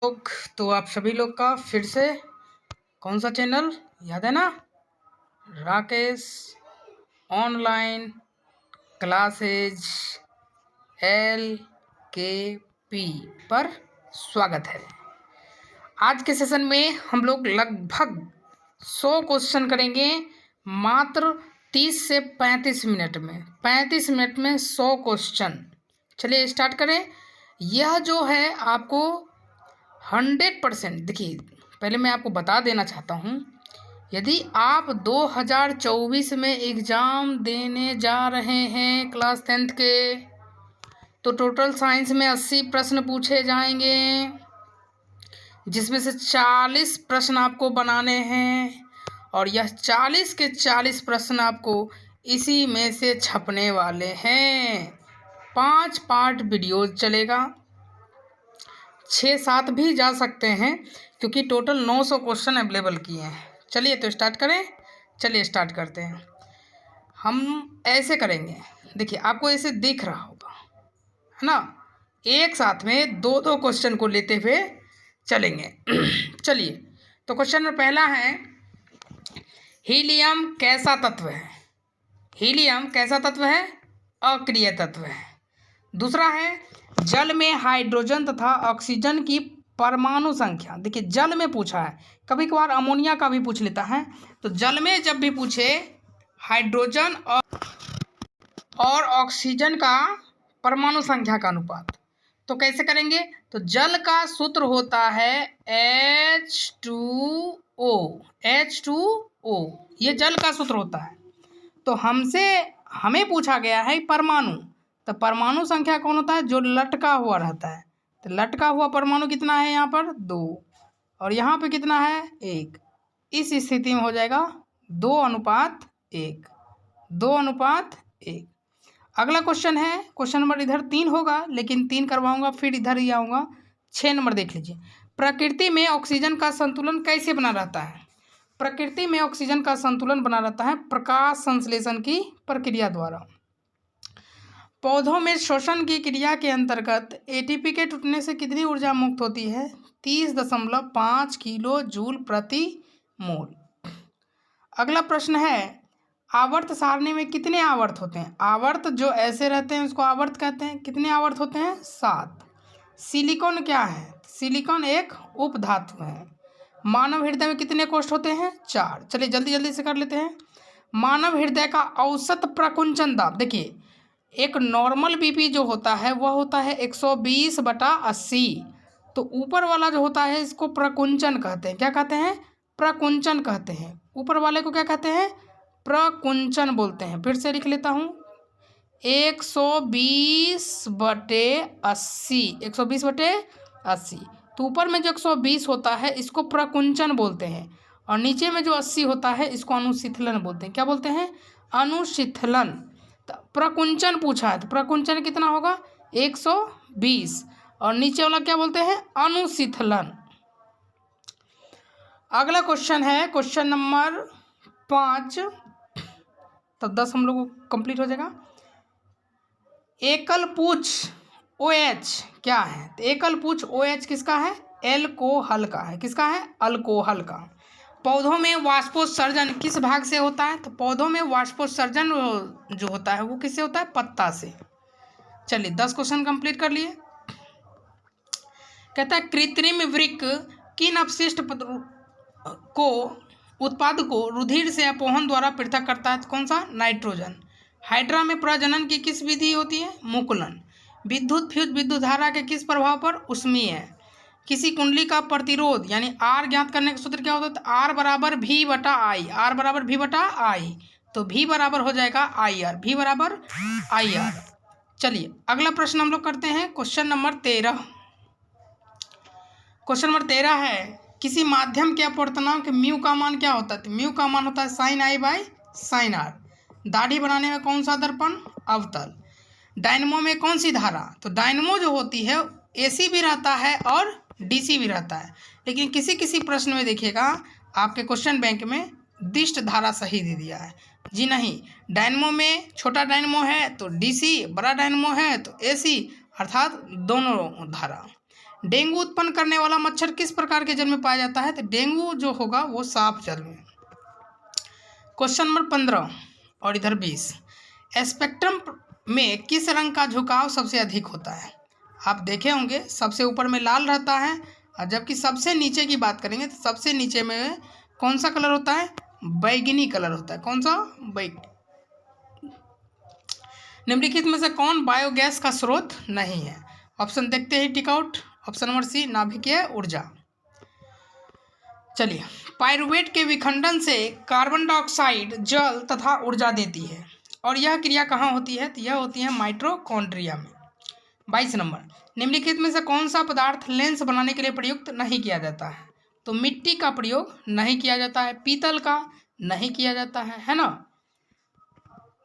तो आप सभी लोग का फिर से कौन सा चैनल याद है ना, राकेश ऑनलाइन क्लासेज LKP पर स्वागत है। आज के सेशन में हम लोग लगभग 100 क्वेश्चन करेंगे मात्र 30 से 35 मिनट में। 35 मिनट में 100 क्वेश्चन। चलिए स्टार्ट करें। यह जो है आपको 100%, देखिए पहले मैं आपको बता देना चाहता हूँ, यदि आप 2024 में एग्ज़ाम देने जा रहे हैं क्लास 10th के, तो टोटल साइंस में 80 प्रश्न पूछे जाएंगे, जिसमें से 40 प्रश्न आपको बनाने हैं और यह 40 के 40 प्रश्न आपको इसी में से छपने वाले हैं। 5 पार्ट वीडियो चलेगा, 6-7 भी जा सकते हैं क्योंकि टोटल 900 क्वेश्चन अवेलेबल किए हैं। चलिए तो स्टार्ट करें। चलिए स्टार्ट करते हैं। हम ऐसे करेंगे, देखिए आपको ऐसे दिख रहा होगा है ना, एक साथ में 2-2 क्वेश्चन को लेते हुए चलेंगे। चलिए तो क्वेश्चन नंबर पहला है, हीलियम कैसा तत्व है? हीलियम कैसा तत्व है? अक्रिय तत्व है। दूसरा है, जल में हाइड्रोजन तथा ऑक्सीजन की परमाणु संख्या। देखिए जल में पूछा है, कभी कभार अमोनिया का भी पूछ लेता है, तो जल में जब भी पूछे हाइड्रोजन और ऑक्सीजन का परमाणु संख्या का अनुपात, तो कैसे करेंगे? तो जल का सूत्र होता है H2O। H2O ये जल का सूत्र होता है। तो हमें पूछा गया है परमाणु, तो परमाणु संख्या कौन होता है? जो लटका हुआ रहता है। तो लटका हुआ परमाणु कितना है? यहाँ पर 2 और यहाँ पे कितना है? 1। इस स्थिति में हो जाएगा 2:1। 2:1। अगला क्वेश्चन है, क्वेश्चन नंबर इधर 3 होगा, लेकिन 3 करवाऊंगा फिर इधर ही आऊँगा। 6 नंबर देख लीजिए, प्रकृति में ऑक्सीजन का संतुलन कैसे बना रहता है? प्रकृति में ऑक्सीजन का संतुलन बना रहता है प्रकाश संश्लेषण की प्रक्रिया द्वारा। पौधों में श्वसन की क्रिया के अंतर्गत एटीपी के टूटने से कितनी ऊर्जा मुक्त होती है? 30.5 किलो जूल प्रति मोल। अगला प्रश्न है, आवर्त सारणी में कितने आवर्त होते हैं? आवर्त जो ऐसे रहते हैं उसको आवर्त कहते हैं। कितने आवर्त होते हैं? 7। सिलिकॉन क्या है? सिलिकॉन एक उपधातु है। मानव हृदय में कितने कोष्ठ होते हैं? 4। चलिए जल्दी जल्दी से कर लेते हैं। मानव हृदय का औसत प्रकुंचन दाब, देखिए एक नॉर्मल बीपी जो होता है वह होता है 120/80। तो ऊपर वाला जो होता है इसको प्रकुंचन कहते हैं। क्या कहते हैं? प्रकुंचन कहते हैं। ऊपर वाले को क्या कहते हैं? प्रकुंचन बोलते हैं। फिर से लिख लेता हूँ, 120/80। 120/80। तो ऊपर में जो 120 होता है इसको प्रकुंचन बोलते हैं, और नीचे में जो 80 होता है इसको अनुशीतलन बोलते हैं। क्या बोलते हैं? अनुशीतलन। तो प्रकुंचन पूछा है, तो प्रकुंचन कितना होगा? 120, और नीचे वाला क्या बोलते हैं? अनुशीतलन। अगला क्वेश्चन है क्वेश्चन नंबर 5, तब 10 हम लोग कंप्लीट हो जाएगा। एकल पूछ OH क्या है? तो एकल पूछ OH किसका है? अल्कोहल का है। किसका है? अल्कोहल का। पौधों में वाष्पोत्सर्जन किस भाग से होता है? तो पौधों में वाष्पोत्सर्जन जो होता है वो किससे होता है? पत्ता से। चलिए 10 क्वेश्चन कंप्लीट कर लिए। कहता है, कृत्रिम वृक्क किन अपशिष्ट उत्पाद को रुधिर से अपोहन द्वारा पृथक करता है? तो कौन सा? नाइट्रोजन। हाइड्रा में प्रजनन की किस विधि होती है? मुकुलन। विद्युत फ्यूज विद्युत धारा के किस प्रभाव पर? ऊष्मीय है। किसी कुंडली का प्रतिरोध यानी R ज्ञात करने का सूत्र क्या होता है? तो R बराबर V/I। R बराबर V/I, तो V बराबर हो जाएगा IR। V बराबर IR। चलिए अगला प्रश्न हम लोग करते हैं, क्वेश्चन नंबर 13। क्वेश्चन नंबर 13 है, किसी माध्यम के अपवर्तनांक म्यू का मान क्या होता है? तो म्यू का मान होता है sin I/sin R। दाढ़ी बनाने में कौन सा दर्पण? अवतल। डायनमो में कौन सी धारा? तो डायनमो जो होती है AC भी रहता है और DC भी रहता है, लेकिन किसी किसी प्रश्न में देखिएगा आपके क्वेश्चन बैंक में दिष्ट धारा सही दे दिया है। जी नहीं, डायनमो में छोटा डायनमो है तो DC, बड़ा डायनमो है तो AC, अर्थात दोनों धारा। डेंगू उत्पन्न करने वाला मच्छर किस प्रकार के जल में पाया जाता है? तो डेंगू जो होगा वो साफ जल में। क्वेश्चन नंबर 15 और इधर 20, स्पेक्ट्रम में किस रंग का झुकाव सबसे अधिक होता है? आप देखे होंगे सबसे ऊपर में लाल रहता है, और जबकि सबसे नीचे की बात करेंगे तो सबसे नीचे में कौन सा कलर होता है? बैगनी कलर होता है। कौन सा? निम्नलिखित में से कौन बायोगैस का स्रोत नहीं है? ऑप्शन देखते हैं tick out. Option number C, नाभिकीय ऊर्जा। चलिए, पायरुवेट के विखंडन से कार्बन डाइऑक्साइड जल तथा ऊर्जा देती है, और यह क्रिया कहाँ होती है? तो यह होती है माइटोकॉन्ड्रिया में। 22 नंबर, निम्नलिखित में से कौन सा पदार्थ लेंस बनाने के लिए प्रयुक्त नहीं किया जाता है? तो मिट्टी का प्रयोग नहीं किया जाता है, पीतल का नहीं किया जाता है ना।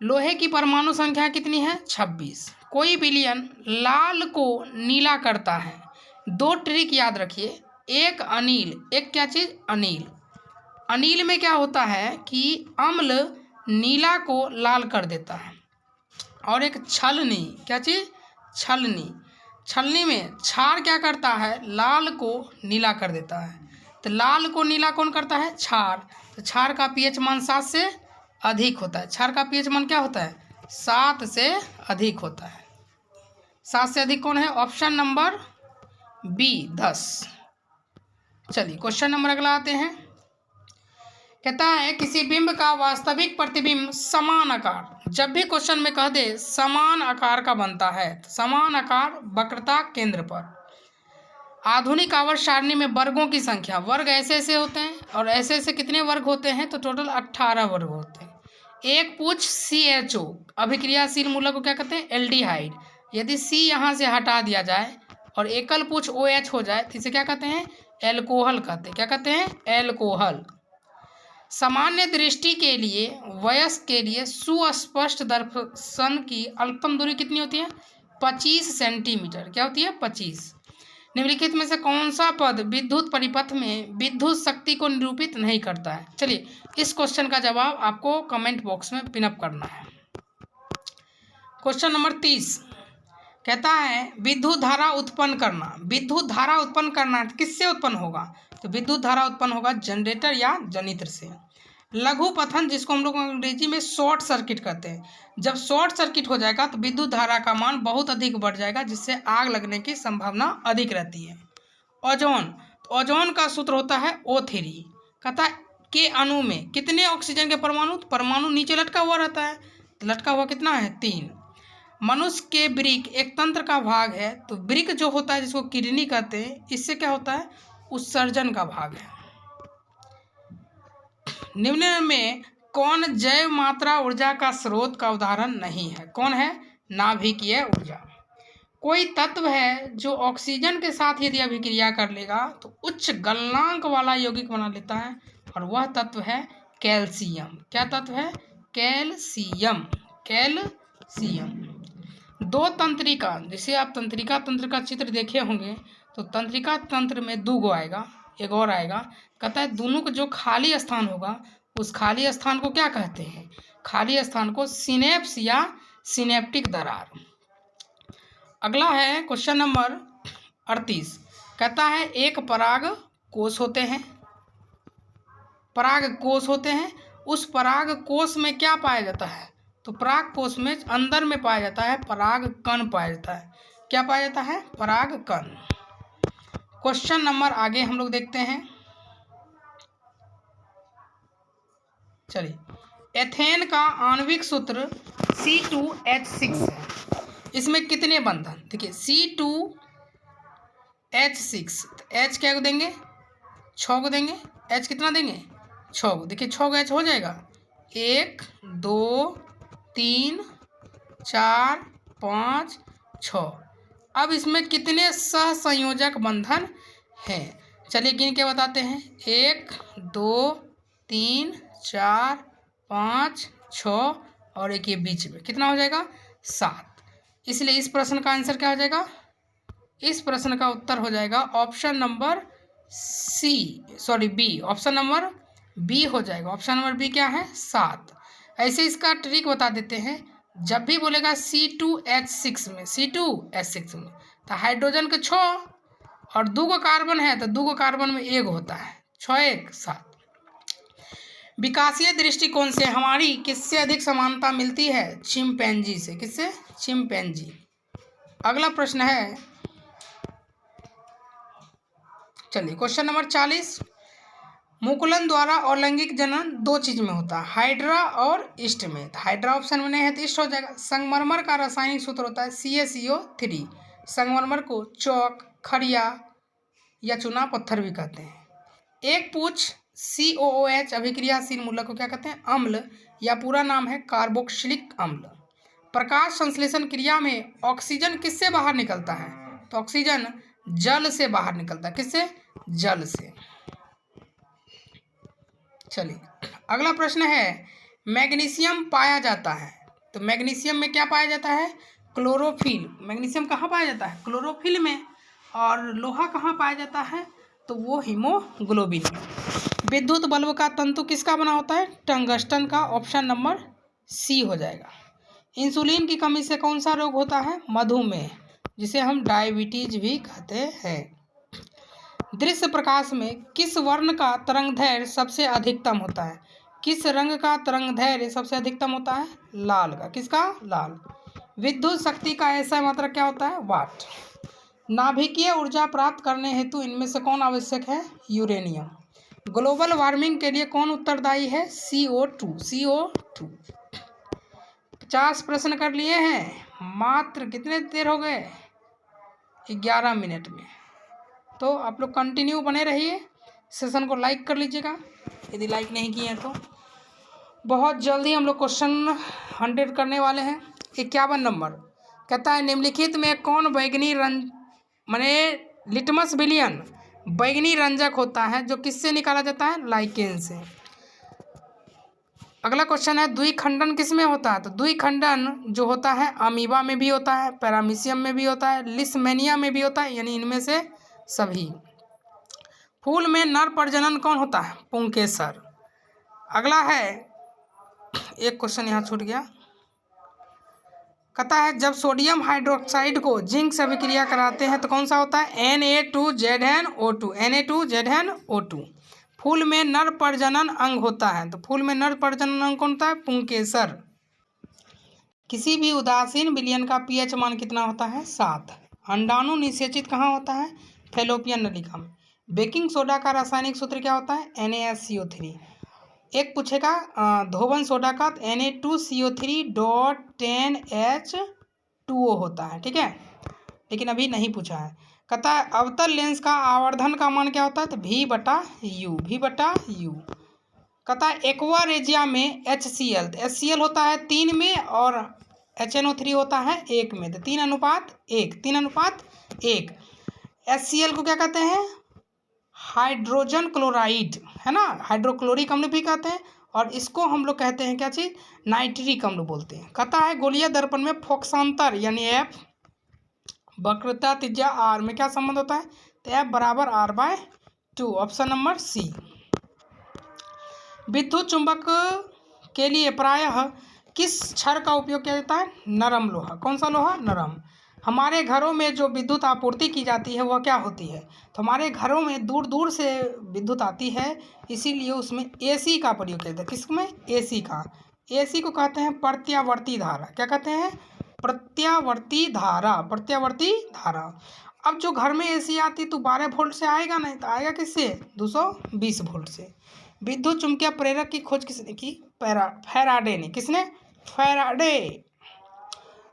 लोहे की परमाणु संख्या कितनी है? 26। कोई विलयन लाल को नीला करता है। 2 ट्रिक याद रखिए। एक अनिल, एक क्या चीज़? अनिल। अनिल में क्या होता है कि अम्ल नीला को लाल कर देता है, और एक छलनी, क्या चीज़? छलनी। छलनी में क्षार क्या करता है? लाल को नीला कर देता है। तो लाल को नीला कौन करता है? क्षार। तो क्षार का पीएच मान 7 से अधिक होता है। क्षार का पीएच मान क्या होता है? 7 से अधिक होता है। 7 से अधिक कौन है? Option number B, 10। चलिए, क्वेश्चन नंबर अगला आते हैं। कहता है किसी बिंब का वास्तविक प्रतिबिंब समान आकार, जब भी क्वेश्चन में कह दे समान आकार का बनता है, तो समान आकार वक्रता केंद्र पर। आधुनिक आवर्त सारणी में वर्गों की संख्या, वर्ग ऐसे ऐसे होते हैं, और ऐसे ऐसे कितने वर्ग होते हैं? तो टोटल 18 वर्ग होते हैं। एक पूछ CHO अभिक्रियाशील मूलक को क्या कहते हैं? एल्डिहाइड। यदि C यहाँ से हटा दिया जाए और एकल पूछ OH हो जाए तो इसे क्या कहते हैं? एल्कोहल कहते हैं। क्या कहते हैं? एल्कोहल। सामान्य दृष्टि के लिए वयस्क के लिए सुस्पष्ट दर्पण की अल्पतम दूरी कितनी होती है? 25 सेंटीमीटर। क्या होती है? 25। निम्नलिखित में से कौन सा पद विद्युत परिपथ में विद्युत शक्ति को निरूपित नहीं करता है? चलिए, इस क्वेश्चन का जवाब आपको कमेंट बॉक्स में पिनअप करना है। क्वेश्चन नंबर 30 कहता है विद्युत धारा उत्पन्न करना। विद्युत धारा उत्पन्न करना किससे उत्पन्न होगा? तो विद्युत धारा उत्पन्न होगा जनरेटर या जनित्र से। लघु पथन, जिसको हम लोग अंग्रेजी में शॉर्ट सर्किट कहते हैं, जब शॉर्ट सर्किट हो जाएगा तो विद्युत धारा का मान बहुत अधिक बढ़ जाएगा, जिससे आग लगने की संभावना अधिक रहती है। ओजोन, तो ओजोन का सूत्र होता है O3। कहता है के अणु में कितने ऑक्सीजन के परमाणु? तो परमाणु नीचे लटका हुआ रहता है, तो लटका हुआ कितना है? 3। मनुष्य के वृक्क एक तंत्र का भाग है, तो वृक्क जो होता है जिसको किडनी कहते हैं, इससे क्या होता है? उत्सर्जन का भाग है। निम्न में कौन जैव मात्रा ऊर्जा का स्रोत का उदाहरण नहीं है? कौन है? नाभिकीय ऊर्जा। कोई तत्व है जो ऑक्सीजन के साथ यदि अभिक्रिया कर लेगा तो उच्च गलनांक वाला यौगिक बना लेता है, और वह तत्व है कैल्शियम। क्या तत्व है? कैल्शियम। कैल्शियम। 2 तंत्रिका, जैसे आप तंत्रिका तंत्र का चित्र देखे होंगे, तो तंत्रिका तंत्र में 2 गो आएगा, एक और आएगा। कहता है दोनों का जो खाली स्थान होगा उस खाली स्थान को क्या कहते हैं? खाली स्थान को सिनेप्स या सिनेप्टिक दरार। अगला है क्वेश्चन नंबर 38। कहता है एक पराग कोष होते हैं, पराग कोष होते हैं, उस पराग कोष में क्या पाया जाता है? तो पराग कोष में अंदर में पाया जाता है पराग कण पाया जाता है। क्या पाया जाता है? पराग कण। क्वेश्चन नंबर आगे हम लोग देखते हैं। चलिए, एथेन का आणविक सूत्र C2H6 है। इसमें कितने बंधन? देखिए C2H6, H क्या को देंगे? 6 को देंगे। H कितना देंगे? 6 को। देखिए 6 को H हो जाएगा। 1 2 3 4 5 6। अब इसमें कितने सहसंयोजक बंधन हैं? चलिए गिन के बताते हैं। 1 2 3 4 5 6 और एक ये बीच में, कितना हो जाएगा? 7। इसलिए इस प्रश्न का आंसर क्या हो जाएगा? इस प्रश्न का उत्तर हो जाएगा option number B. Option number B हो जाएगा। ऑप्शन नंबर बी क्या है? 7। ऐसे इसका ट्रिक बता देते हैं। जब भी बोलेगा C2H6 में, C2H6 में, तो हाइड्रोजन के 6 और 2 गो कार्बन है तो 2 गो कार्बन में 1 होता है, 6 1 7। विकासीय दृष्टिकोण से हमारी किससे अधिक समानता मिलती है? चिंपैंजी से। किससे? चिंपैंजी। अगला प्रश्न है, चलिए क्वेश्चन नंबर 40। मुकुलन द्वारा अलैंगिक जनन 2 चीज में होता है, हाइड्रा और ईस्ट में। तो हाइड्रा ऑप्शन में नहीं है तो ईस्ट हो जाएगा। संगमरमर का रासायनिक सूत्र होता है CaCO3। संगमरमर को चौक, खड़िया या चूना पत्थर भी कहते हैं। एक पूछ COOH अभिक्रियाशील मूलक को क्या कहते हैं? अम्ल, या पूरा नाम है कार्बोक्सिलिक अम्ल। प्रकाश संश्लेषण क्रिया में ऑक्सीजन किससे बाहर निकलता है? तो ऑक्सीजन जल से बाहर निकलता है। किससे? जल से। चलिए अगला प्रश्न है, मैग्नीशियम पाया जाता है, तो मैग्नीशियम में क्या पाया जाता है? क्लोरोफिल। मैग्नीशियम कहाँ पाया जाता है? क्लोरोफिल में। और लोहा कहाँ पाया जाता है? तो वो हीमोग्लोबिन में। विद्युत बल्ब का तंतु किसका बना होता है? टंगस्टन का। ऑप्शन नंबर सी हो जाएगा। इंसुलिन की कमी से कौन सा रोग होता है? मधुमेह, जिसे हम डायबिटीज भी कहते हैं। दृश्य प्रकाश में किस वर्ण का तरंगदैर्घ्य सबसे अधिकतम होता है? किस रंग का तरंगदैर्घ्य सबसे अधिकतम होता है? लाल का। किसका? लाल। विद्युत शक्ति का ऐसा मात्रक क्या होता है? वाट। नाभिकीय ऊर्जा प्राप्त करने हेतु इनमें से कौन आवश्यक है? यूरेनियम। ग्लोबल वार्मिंग के लिए कौन उत्तरदायी है? CO2। 50 प्रश्न कर लिए हैं, मात्र कितने देर हो गए? 11 मिनट में। तो आप लोग कंटिन्यू बने रहिए, सेशन को लाइक कर लीजिएगा यदि लाइक नहीं किए हैं तो। बहुत जल्दी हम लोग क्वेश्चन 100 करने वाले हैं। 51 नंबर कहता है, निम्नलिखित में कौन बैगनी माने लिटमस विलियन बैगनी रंजक होता है जो किससे निकाला जाता है? लाइकेन से। अगला क्वेश्चन है, द्विखंडन किस में होता है? तो द्विखंडन जो होता है अमीबा में भी होता है, पैरामीशियम में भी होता है, लिस्मेनिया में भी होता है, यानी इनमें से सभी। फूल में नर प्रजनन कौन होता है? पुंकेसर। अगला है, एक क्वेश्चन यहाँ छूट गया, कहता है जब सोडियम हाइड्रोक्साइड को जिंक से अभिक्रिया कराते हैं तो कौन सा होता है? Na2ZnO2। Na2ZnO2। फूल में नर प्रजनन अंग होता है, तो फूल में नर प्रजनन अंग कौन होता है? पुंकेसर। किसी भी उदासीन विलयन का pH मान कितना होता है? 7। अंडाणु निषेचित कहाँ होता है? फैलोपियन नलिका में। बेकिंग सोडा का रासायनिक सूत्र क्या होता है? NaSCO3। एक पूछेगा धोवन सोडा का, Na2CO3.10H2O होता है, ठीक है, लेकिन अभी नहीं पूछा है। कहता है अवतल लेंस का आवर्धन का मान क्या होता है? तो V/U। V/U। कहता है एक्वा रेजिया में HCl, तो HCl होता है 3 में और HNO3 होता है 1 में, तो 3:1। HCl को क्या कहते हैं? हाइड्रोजन क्लोराइड, है ना, हाइड्रोक्लोरिक अम्ल भी कहते हैं, और इसको हम लोग कहते हैं क्या चीज़? नाइट्रिक अम्ल बोलते हैं। कहता है गोलीय दर्पण में फोक्सांतर यानी F, वक्रता त्रिज्या R में क्या संबंध होता है? तो F बराबर R/2। Option number C. विद्युत चुंबक के लिए प्रायः किस क्षार का उपयोग किया जाता है? नरम लोहा। कौन सा लोहा? नरम। हमारे घरों में जो विद्युत आपूर्ति की जाती है वह क्या होती है? तो हमारे घरों में दूर दूर से विद्युत आती है, इसीलिए उसमें AC का प्रयोग किया जाता है। किसमें? AC का। AC को कहते हैं प्रत्यावर्ती धारा। क्या कहते हैं? प्रत्यावर्ती धारा। प्रत्यावर्ती धारा। अब जो घर में AC आती तो 12 वोल्ट से आएगा नहीं, तो आएगा किससे? 220 वोल्ट से। विद्युत चुम्बकीय प्रेरक की खोज किसने की? फैराडे ने। किसने? फैराडे।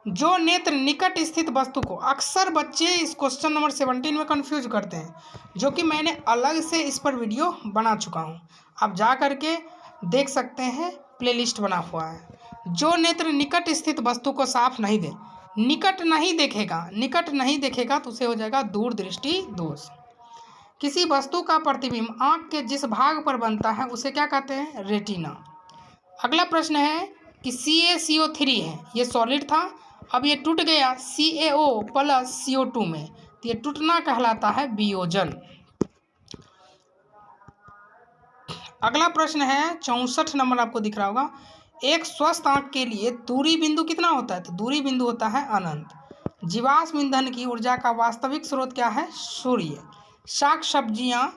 जो नेत्र निकट स्थित वस्तु को, अक्सर बच्चे इस क्वेश्चन नंबर 17 में कंफ्यूज करते हैं, जो कि मैंने अलग से इस पर वीडियो बना चुका हूं, आप जा करके देख सकते हैं, प्लेलिस्ट बना हुआ है। जो नेत्र निकट स्थित वस्तु को साफ नहीं दे, निकट नहीं देखेगा तो उसे हो जाएगा दूरदृष्टि दोष। किसी वस्तु का प्रतिबिंब आँख के जिस भाग पर बनता है उसे क्या कहते हैं? रेटिना। अगला प्रश्न है कि CaCO3 है, ये सॉलिड था, अब ये टूट गया CaO+CO2 में, तो ये टूटना कहलाता है वियोजन। अगला प्रश्न है 64 नंबर, आपको दिख रहा होगा। एक स्वस्थ आँख के लिए दूरी बिंदु कितना होता है? तो दूरी बिंदु होता है अनंत। जीवाश्म ईंधन की ऊर्जा का वास्तविक स्रोत क्या है? सूर्य। शाक सब्जियां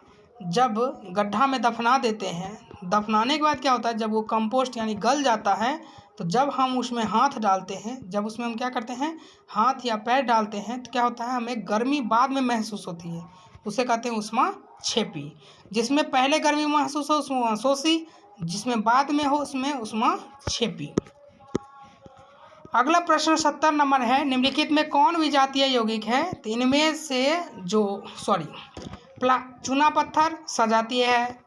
जब गड्ढा में दफना देते हैं, दफनाने के बाद क्या होता है, जब वो कंपोस्ट यानी गल जाता है, तो जब हम उसमें हाथ डालते हैं, जब उसमें हम क्या करते हैं, हाथ या पैर डालते हैं, तो क्या होता है, हमें गर्मी बाद में महसूस होती है, उसे कहते हैं उष्मा छेपी। जिसमें पहले गर्मी महसूस हो उसमें शोषी, जिसमें बाद में हो उसमें उष्मा छेपी। अगला प्रश्न 70 नंबर है, निम्नलिखित में कौन विजातीय यौगिक है? तो इनमें से चूना पत्थर सजातीय है,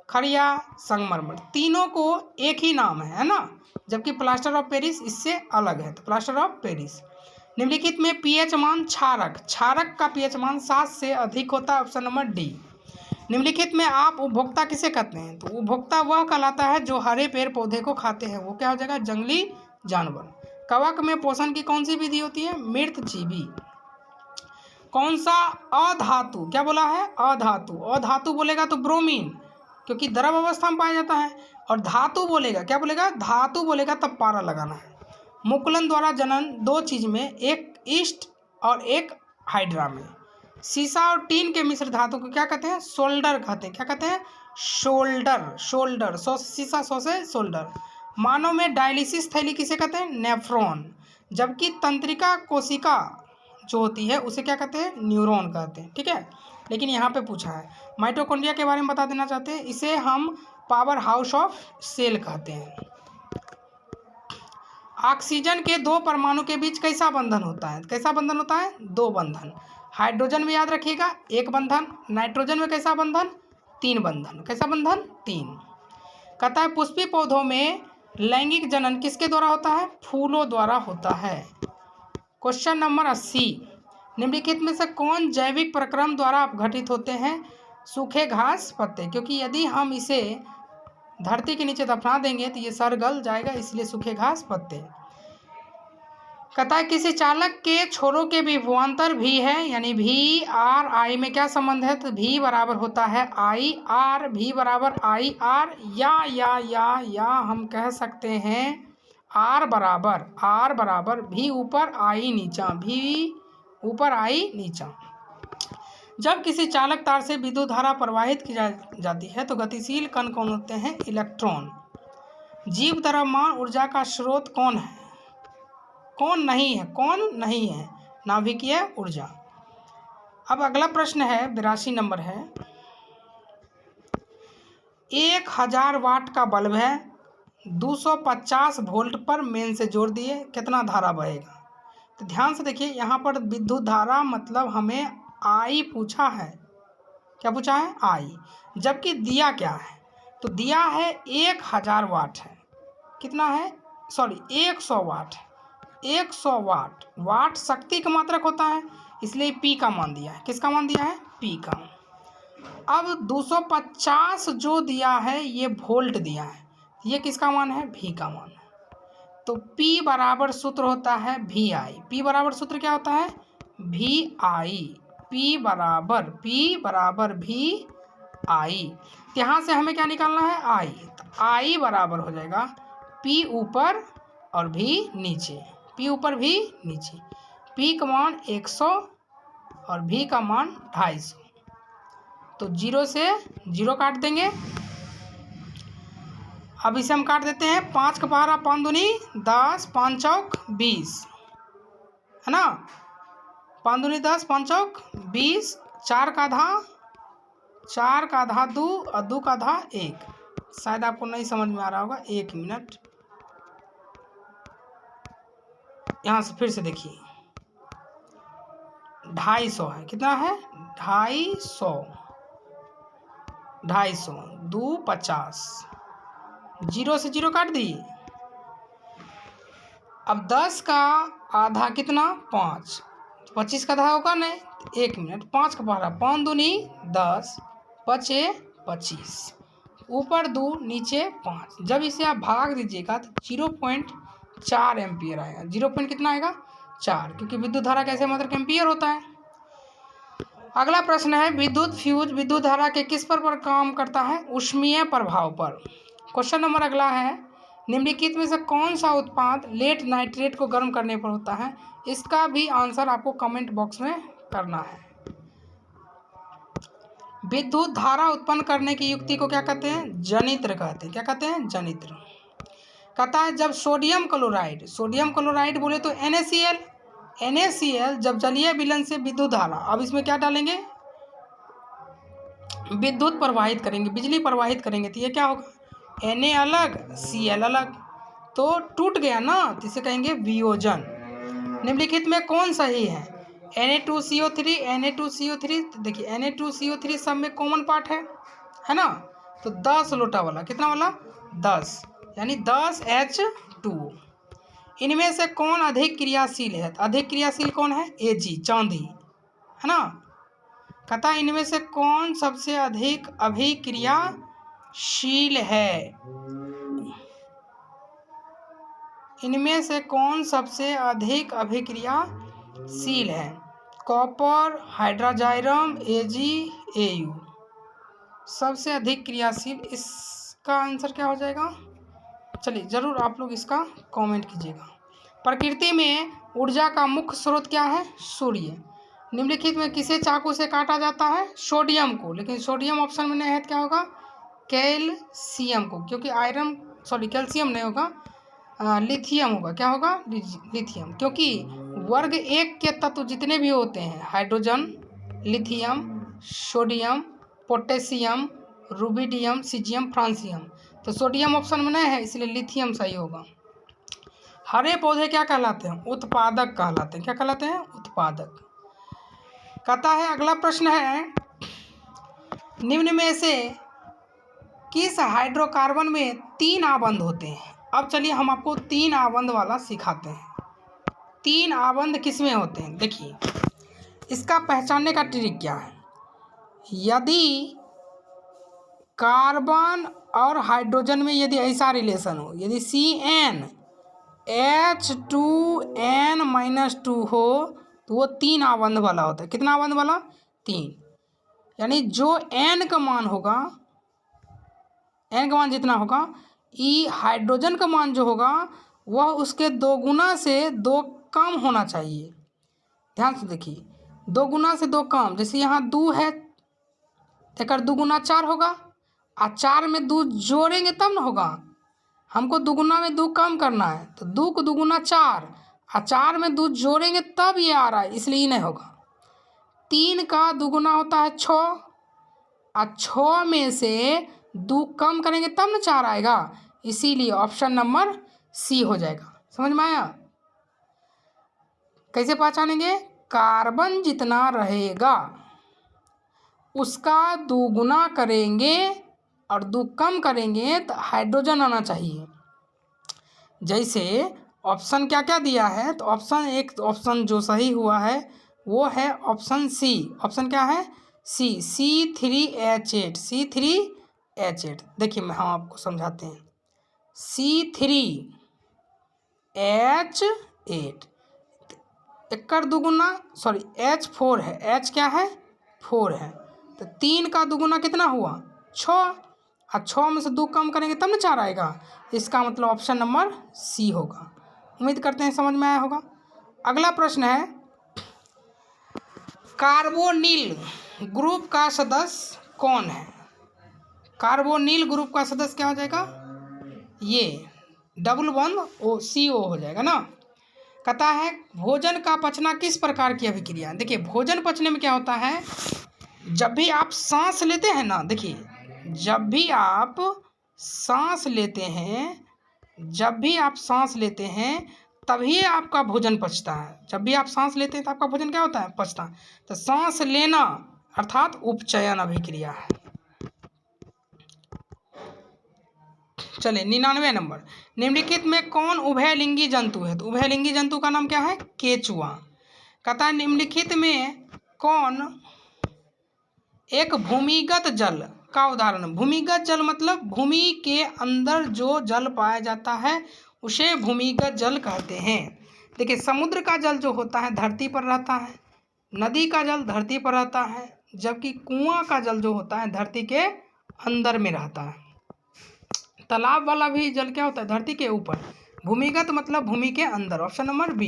खड़िया संगमरमर, तीनों को एक ही नाम है ना, जबकि प्लास्टर ऑफ पेरिस इससे अलग है। तो प्लास्टर ऑफ पेरिस। निम्नलिखित में पीएच मान क्षारक का पीएच मान 7 से अधिक होता है, ऑप्शन नंबर डी। निम्नलिखित में आप उपभोक्ता किसे कहते हैं? तो उपभोक्ता वह कहलाता है जो हरे पेड़ पौधे को खाते हैं, वो क्या हो जाएगा? जंगली जानवर। कवक में पोषण की कौन सी विधि होती है? मृतजीवी। कौन सा अधातु, क्या बोला है? अधातु। अधातु बोलेगा तो ब्रोमीन, क्योंकि द्रव अवस्था में पाया जाता है। और धातु बोलेगा, क्या बोलेगा? धातु बोलेगा तब पारा लगाना है। मुकुलन द्वारा जनन दो चीज में, एक ईस्ट और एक हाइड्रा में। सीसा और टीन के मिश्र धातु को क्या कहते हैं? सोल्डर कहते हैं। क्या कहते हैं? शोल्डर। सौ से सीसा, सौ से सोल्डर। मानव में डायलिसिस थैली किसे कहते हैं? नेफ्रॉन। जबकि तंत्रिका कोशिका जो होती है उसे क्या कहते हैं? न्यूरॉन कहते हैं। ठीक है, लेकिन यहाँ पे पूछा है। माइटोकॉन्ड्रिया के बारे में बता देना चाहते हैं, इसे हम पावर हाउस ऑफ सेल कहते हैं। ऑक्सीजन के दो परमाणु के बीच कैसा बंधन होता है? कैसा बंधन होता है? दो बंधन। हाइड्रोजन में याद रखिएगा एक बंधन, नाइट्रोजन में कैसा बंधन? 3 बंधन। कैसा बंधन? 3। कहता है पुष्पी पौधों में लैंगिक जनन किसके द्वारा होता है? फूलों द्वारा होता है। क्वेश्चन नंबर 80, निम्नलिखित में से कौन जैविक प्रक्रम द्वारा अपघटित होते हैं? सूखे घास पत्ते, क्योंकि यदि हम इसे धरती के नीचे दफना देंगे तो ये सड़ गल जाएगा, इसलिए सूखे घास पत्ते। कहता है किसी चालक के छोरों के विभवांतर भी है, यानी भी आर आई में क्या संबंध है? तो भी बराबर होता है आई आर, भी बराबर आई आर, या हम कह सकते हैं आर बराबर भी ऊपर आई नीचा, भी ऊपर आई नीचा। जब किसी चालक तार से विद्युत धारा प्रवाहित की जाती है तो गतिशील कण कौन होते हैं? इलेक्ट्रॉन। जीव द्रव्यमान ऊर्जा का स्रोत कौन है? कौन नहीं है? नाभिकीय ऊर्जा। अब अगला प्रश्न है 82 नंबर है, 1000 वाट का बल्ब है, 250 वोल्ट पर मेन से जोड़ दिए, कितना धारा बहेगा? तो ध्यान से देखिए, यहाँ पर विद्युत धारा मतलब हमें आई पूछा है। क्या पूछा है? आई। जबकि दिया क्या है? तो दिया है 1000 वाट है। कितना है? 100 वाट है। 100 वाट। वाट शक्ति का मात्रक होता है, इसलिए पी का मान दिया है। किसका मान दिया है? पी का। अब 250 जो दिया है ये वोल्ट दिया है, ये किसका मान है? भी का मान है। तो P बराबर सूत्र होता है भी आई। P बराबर सूत्र क्या होता है? भी आई। P बराबर भी आई। यहाँ से हमें क्या निकालना है? आई। तो आई बराबर हो जाएगा P ऊपर और भी नीचे, P ऊपर भी नीचे। P का मान 100 और भी का मान 250। तो 0 से 0 काट देंगे। अब इसे हम काट देते हैं। 5 का पहाड़ा 5 दूनी 10, 5 चौक 20, है ना? 5 दूनी 10, 5 चौक 20, 4 का आधा 2 और 2 का आधा 1। शायद आपको नहीं समझ में आ रहा होगा, 1 मिनट। यहाँ से फिर से देखिए, 250 है। कितना है? 250, 2 50, 0 से 0 काट दी। अब 10 का आधा कितना? 5, 25 का आधा होगा नहीं, 1 मिनट। 5 का पहाड़ा 5 दूनी 10, बचे 25, ऊपर 2 नीचे 5। जब इसे आप भाग दीजिएगा तो 0.4 एम्पियर आएगा। 0 पॉइंट कितना आएगा? 4, क्योंकि विद्युत धारा कैसे मात्रक एम्पियर होता है। अगला प्रश्न है, विद्युत फ्यूज विद्युत धारा के किस पर काम करता है? ऊष्मीय प्रभाव पर। क्वेश्चन नंबर अगला है, निम्नलिखित में से कौन सा उत्पाद लेड नाइट्रेट को गर्म करने पर होता है? इसका भी आंसर आपको कमेंट बॉक्स में करना है। विद्युत धारा उत्पन्न करने की युक्ति को क्या कहते हैं? जनित्र कहते हैं। क्या कहते हैं? जनित्र। कहता है जब सोडियम क्लोराइड बोले तो NaCl जब जलीय विलयन से विद्युत धारा, अब इसमें क्या डालेंगे? विद्युत प्रवाहित करेंगे, बिजली प्रवाहित करेंगे, तो ये क्या होगा? Na अलग Cl अलग, तो टूट गया ना, तो इसे कहेंगे वियोजन। निम्नलिखित में कौन सही है? Na2CO3 तो देखिए Na2CO3 सब में कॉमन पार्ट है ना, तो 10 लोटा वाला, कितना वाला? 10, यानी 10H2। इनमें से कौन अधिक क्रियाशील है? तो अधिक क्रियाशील कौन है? Ag, चांदी, है ना। कहता है इनमें से कौन सबसे अधिक अभिक्रियाशील है? इनमें से कौन सबसे अधिक अभिक्रियाशील है? कॉपर, हाइड्रोजाइरम, Ag, Au सबसे अधिक क्रियाशील। इसका आंसर क्या हो जाएगा? चलिए ज़रूर आप लोग इसका कमेंट कीजिएगा। प्रकृति में ऊर्जा का मुख्य स्रोत क्या है? सूर्य। निम्नलिखित में किसे चाकू से काटा जाता है? सोडियम को, लेकिन सोडियम ऑप्शन में नहीं है, तो क्या होगा? कैल्शियम को, क्योंकि कैल्शियम नहीं होगा, लिथियम होगा। क्या होगा? लिथियम, क्योंकि वर्ग 1 के तत्व जितने भी होते हैं, hydrogen, lithium, sodium, potassium, rubidium, caesium, francium, तो सोडियम ऑप्शन में नहीं है, इसलिए लिथियम सही होगा। हरे पौधे क्या कहलाते हैं? उत्पादक कहलाते हैं। क्या कहलाते हैं? उत्पादक। कहता है अगला प्रश्न है, निम्न में से किस हाइड्रोकार्बन में 3 आबंध होते हैं? अब चलिए हम आपको 3 आबंध वाला सिखाते हैं। 3 आबंध किस में होते हैं? देखिए इसका पहचानने का ट्रिक क्या है? यदि कार्बन और हाइड्रोजन में यदि ऐसा रिलेशन हो, यदि CnH2n-2 हो, तो वो 3 आबंध वाला होता है। कितना आबंध वाला? 3, यानी जो n का मान होगा, n का मान जितना होगा, ई हाइड्रोजन का मान जो होगा वह उसके 2 गुना से 2 कम होना चाहिए। ध्यान से देखिए, 2 गुना से 2 कम, जैसे यहाँ 2 है, एक 2 गुना 4 होगा, और 4 में 2 जोड़ेंगे तब ना होगा। हमको 2 गुना में 2 कम करना है, तो 2 को 2 गुना 4, और 4 में 2 जोड़ेंगे तब ये आ रहा है, इसलिए ये नहीं होगा। 3 का 2 गुना होता है 6, और 6 में से 2 कम करेंगे तब ना 4 आएगा, इसीलिए ऑप्शन नंबर सी हो जाएगा। समझ में आया? कैसे पहचानेंगे? कार्बन जितना रहेगा उसका 2 गुना करेंगे और 2 कम करेंगे तो हाइड्रोजन आना चाहिए। जैसे ऑप्शन क्या क्या दिया है, तो ऑप्शन जो सही हुआ है वो है ऑप्शन सी। ऑप्शन क्या है? सी, C3H8, C3H8। देखिए हम आपको समझाते हैं। C3H8, एक 2 गुना H4 है, H क्या है? 4 है, तो 3 का 2 गुना कितना हुआ? 6, और 6 में से 2 कम करेंगे तब ना 4 आएगा। इसका मतलब ऑप्शन नंबर सी होगा। उम्मीद करते हैं समझ में आया होगा। अगला प्रश्न है, कार्बोनिल ग्रुप का सदस्य कौन है? कार्बोनिल ग्रुप का सदस्य क्या हो जाएगा? ये डबल बॉन्ड CO हो जाएगा ना। कहता है भोजन का पचना किस प्रकार की अभिक्रिया? देखिए भोजन पचने में क्या होता है, जब भी आप सांस लेते हैं ना, देखिए जब भी आप सांस लेते हैं तभी आपका भोजन पचता है। जब भी आप सांस लेते हैं तो आपका भोजन क्या होता है? पचता है। तो सांस लेना अर्थात उपचयन अभिक्रिया है। चलिए 99 नंबर, निम्नलिखित में कौन उभयलिंगी जंतु है? तो उभयलिंगी जंतु का नाम क्या है? केचुआ। कहता है निम्नलिखित में कौन एक भूमिगत जल का उदाहरण? भूमिगत जल मतलब भूमि के अंदर जो जल पाया जाता है उसे भूमिगत जल कहते हैं। देखिए समुद्र का जल जो होता है धरती पर रहता है, नदी का जल धरती पर रहता है, जबकि कुआं का जल जो होता है धरती के अंदर में रहता है। तालाब वाला भी जल क्या होता है? धरती के ऊपर। भूमिगत मतलब भूमि के अंदर। Option number B.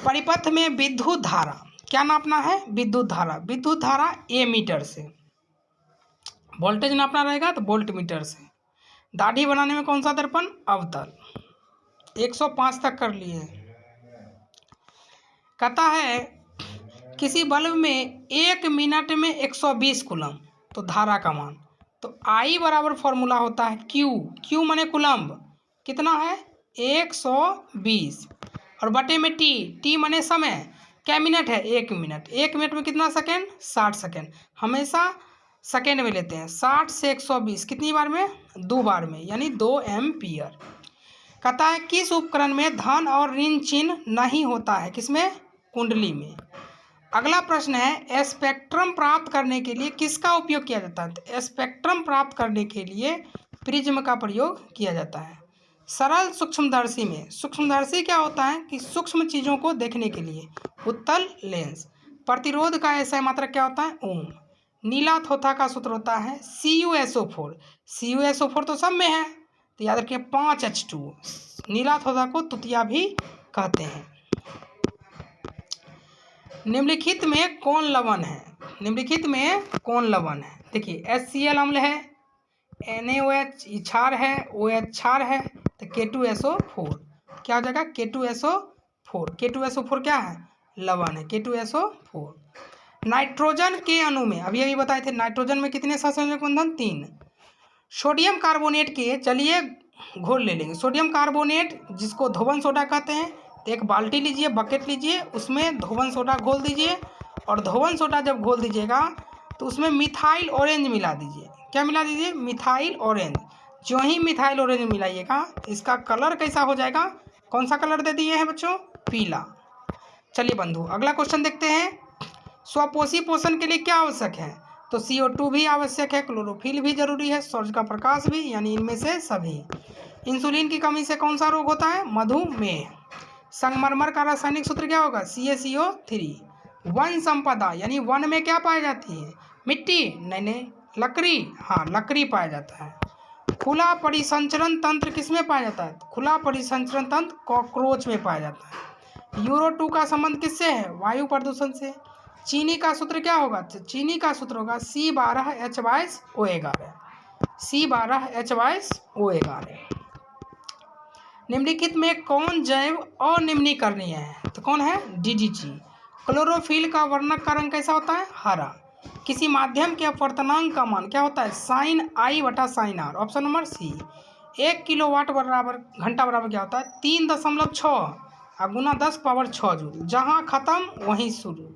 परिपथ में विद्युत धारा क्या नापना है? विद्युत धारा। विद्युत धारा ए मीटर से। वोल्टेज नापना रहेगा तो वोल्ट मीटर से। दाढ़ी बनाने में कौन सा दर्पण? अवतल। 105 तक कर लिए। कहता है किसी बल्ब में 1 मिनट में 120 कूलम, तो धारा का मान। तो आई बराबर फॉर्मूला होता है क्यू। क्यू माने कूलम्ब। कितना है? 120 और बटे में टी। टी माने समय। क्या मिनट है? 1 मिनट। 1 मिनट में कितना सेकेंड? 60 सेकेंड। हमेशा सेकेंड में लेते हैं। 60 से 120 कितनी बार में? 2 बार में, यानी 2 एम्पियर। कहता है किस उपकरण में धन और ऋण चिन्ह नहीं होता है? किसमें? कुंडली में। अगला प्रश्न है स्पेक्ट्रम प्राप्त करने के लिए किसका उपयोग किया जाता है? तो स्पेक्ट्रम प्राप्त करने के लिए प्रिज्म का प्रयोग किया जाता है। सरल सूक्ष्मदर्शी में, सूक्ष्मदर्शी क्या होता है? कि सूक्ष्म चीज़ों को देखने के लिए। उत्तल लेंस। प्रतिरोध का ऐसा मात्रक क्या होता है? ओम। नीला थोथा का सूत्र होता है CuSO4। CuSO4 तो सब में है, तो याद रखिए 5H2। नीला थोथा को तुतिया भी कहते हैं। निम्नलिखित में कौन लवण है? निम्नलिखित में कौन लवण है? देखिए HCl अम्ल है, NaOH क्षार है, OH क्षार है, तो K2SO4 क्या हो जाएगा? K2SO4। K2SO4 क्या है? लवण है। K2SO4। नाइट्रोजन के अणु में अभी बताए थे, नाइट्रोजन में कितने सहसंयोजक बंधन? 3। सोडियम कार्बोनेट के, चलिए घोल ले लेंगे। सोडियम कार्बोनेट जिसको धोवन सोडा कहते हैं, तो एक बाल्टी लीजिए, बकेट लीजिए, उसमें धोवन सोडा घोल दीजिए। और धोवन सोडा जब घोल दीजिएगा तो उसमें मिथाइल ऑरेंज मिला दीजिए। क्या मिला दीजिए? Methyl orange. जो ही मिथाइल ऑरेंज मिलाइएगा इसका कलर कैसा हो जाएगा? कौन सा कलर दे दिए हैं बच्चों? पीला। चलिए बंधु अगला क्वेश्चन देखते हैं। स्वपोषी पोषण के लिए क्या आवश्यक है? तो CO2 भी आवश्यक है, क्लोरोफिल भी जरूरी है, सूर्य का प्रकाश भी, यानी इनमें से सभी। इंसुलिन की कमी से कौन सा रोग होता है? मधुमेह। संगमरमर का रासायनिक सूत्र क्या होगा? CaCO3। वन संपदा यानी वन में क्या पाई जाती है? मिट्टी? नहीं, लकड़ी। हाँ, लकड़ी पाया जाता है। खुला परिसंचरण तंत्र किसमें पाया जाता है? खुला परिसंचरण तंत्र कॉकरोच में पाया जाता है। यूरो 2 का संबंध किससे है? वायु प्रदूषण से। चीनी का सूत्र क्या होगा? चीनी का सूत्र होगा C12H22O11। C12H22O11। निम्नलिखित में कौन जैव अनिम्नीकरणीय है? तो कौन है? DDT। क्लोरोफिल का वर्णक का रंग कैसा होता है? हरा। किसी माध्यम के अपवर्तनांक का मान क्या होता है? sin I बटा sin R। Option number C. 1 kilowatt बराबर घंटा बराबर क्या होता है? 3.6 और गुना 10⁻6 जूल। जहाँ खत्म वहीं शुरू,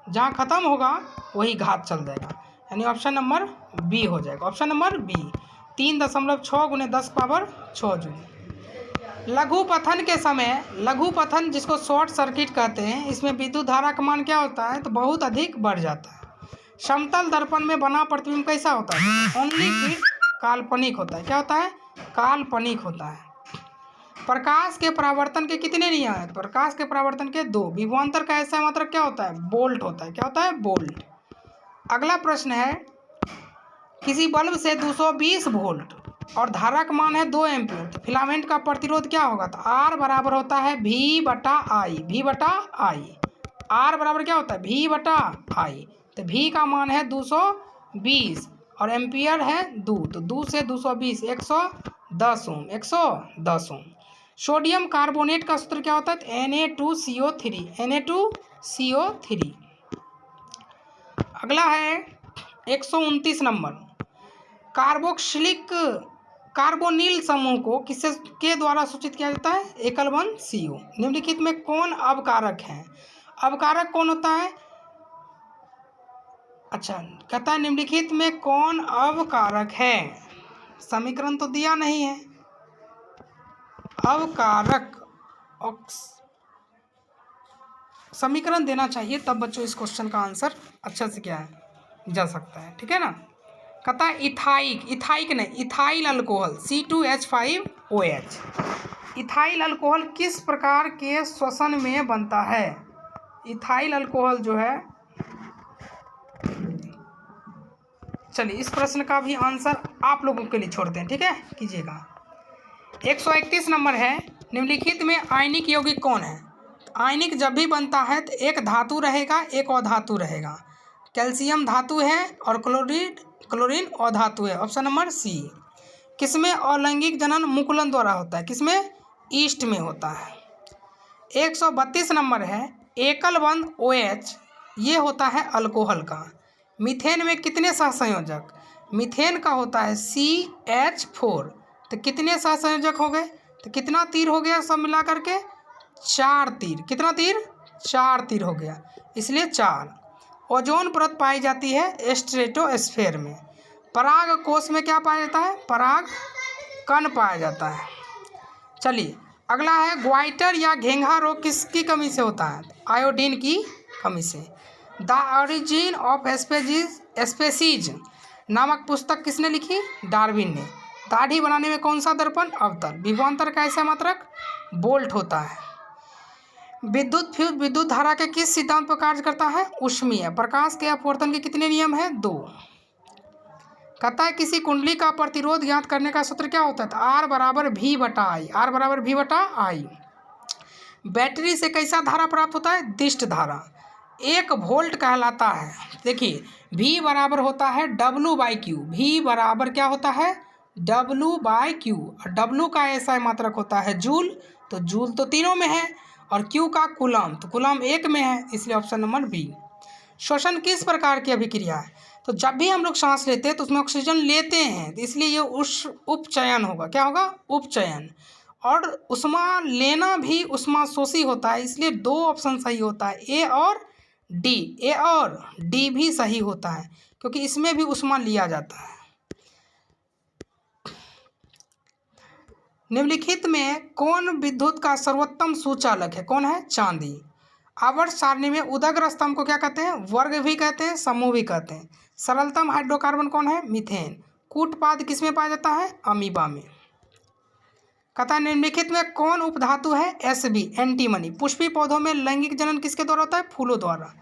जहाँ खत्म होगा वही घात चल जाएगा, यानी ऑप्शन नंबर बी हो जाएगा। ऑप्शन नंबर बी 3.6 गुने 10⁻6 जूल। लघु पथन के समय, लघु पथन जिसको शॉर्ट सर्किट कहते हैं, इसमें विद्युत धारा का मान क्या होता है? तो बहुत अधिक बढ़ जाता है। समतल दर्पण में बना प्रतिबिंब कैसा होता है? ओनली फिर काल्पनिक होता है। क्या होता है? काल्पनिक होता है। प्रकाश के परावर्तन के कितने नियम हैं? प्रकाश के परावर्तन के 2। विभवांतर का ऐसा मात्रक क्या होता है? बोल्ट होता है। क्या होता है? बोल्ट। अगला प्रश्न है किसी बल्ब से 220 वोल्ट और धारा का मान है 2 एम्पीयर, तो फिलामेंट का प्रतिरोध क्या होगा? तो R बराबर होता है V/I। V/I। R बराबर क्या होता है? V/I। तो V का मान है 220 और एम्पियर है 2, तो 2 से 220 110 ओम। 110 ओम। सोडियम कार्बोनेट का सूत्र क्या होता है? Na2CO3। Na2CO3। अगला है 129 नंबर। कार्बोक्सिलिक कार्बोनिल समूह को किसके द्वारा सूचित किया जाता है? एकल बंध CO। निम्नलिखित में कौन अवकारक है? अवकारक कौन होता है? अच्छा, कहता है निम्नलिखित में कौन अवकारक है? समीकरण तो दिया नहीं है। अवकारक समीकरण देना चाहिए, तब बच्चों इस क्वेश्चन का आंसर अच्छा से क्या है जा सकता है। ठीक है ना। कहता है इथाइक नहीं, ethyl alcohol C2H5OH। Ethyl alcohol किस प्रकार के श्वसन में बनता है? इथाइल अल्कोहल जो है चलिए इस प्रश्न का भी आंसर आप लोगों के लिए छोड़ते हैं, ठीक है, कीजिएगा। 131 नंबर है, निम्नलिखित में आयनिक यौगिक कौन है? आयनिक जब भी बनता है तो एक धातु रहेगा, एक अधातु रहेगा। कैल्शियम धातु है और क्लोरीन अधातु है। Option number C. किसमें अलैंगिक जनन मुकुलन द्वारा होता है? किसमें? ईस्ट में होता है। 132 नंबर है, एकल बंध OH ये होता है अल्कोहल का। मीथेन में कितने सहसंयोजक? मीथेन का होता है CH4। तो कितने सहसंयोजक हो गए? तो कितना तीर हो गया सब मिला करके? 4 तीर। कितना तीर? 4 तीर हो गया, इसलिए 4। ओजोन परत पाई जाती है स्ट्रेटोस्फेयर में। पराग कोश में क्या पाया जाता है? पराग कण पाया जाता है। चलिए अगला है, ग्वाइटर या घेंघा रोग किसकी कमी से होता है? आयोडीन की कमी से। द ओरिजिन ऑफ स्पेसीज नामक पुस्तक किसने लिखी? डार्विन ने। दाढ़ी बनाने में कौन सा दर्पण? अवतल। विभवांतर का ऐसा मात्रक बोल्ट होता है। विद्युत फ्यूज विद्युत धारा के किस सिद्धांत पर कार्य करता है? ऊष्मीय। प्रकाश के अपवर्तन के कितने नियम हैं? 2। कहता है किसी कुंडली का प्रतिरोध ज्ञात करने का सूत्र क्या होता है? R बराबर V बटा आई। R बराबर V बटा आई। बैटरी से कैसा धारा प्राप्त होता है? दिष्ट धारा। 1 वोल्ट कहलाता है, देखिए V बराबर होता है W/Q। V बराबर क्या होता है? W/Q। और W का ऐसा मात्रक होता है जूल, तो जूल तो तीनों में है, और Q का कूलम, तो कूलम 1 में है, इसलिए ऑप्शन नंबर बी। श्वसन किस प्रकार की अभिक्रिया है? तो जब भी हम लोग सांस लेते हैं तो उसमें ऑक्सीजन लेते हैं, तो इसलिए ये उपचयन होगा। क्या होगा? उपचयन। और उष्मा लेना भी उष्मा शोषी होता है, इसलिए 2 ऑप्शन सही होता है, ए और डी। ए और डी भी सही होता है, क्योंकि इसमें भी उष्मा लिया जाता है। निम्नलिखित में कौन विद्युत का सर्वोत्तम सूचालक है? कौन है? चांदी। आवर्त सारणी में उदग्र स्तंभ को क्या कहते हैं? वर्ग भी कहते हैं, समूह भी कहते हैं। सरलतम हाइड्रोकार्बन कौन है? मीथेन। कूटपाद किसमें पाया जाता है? अमीबा में। कहता है निम्नलिखित में कौन उपधातु है? Sb antimony. पुष्पी पौधों में लैंगिक जनन किसके द्वारा होता है? फूलों द्वारा।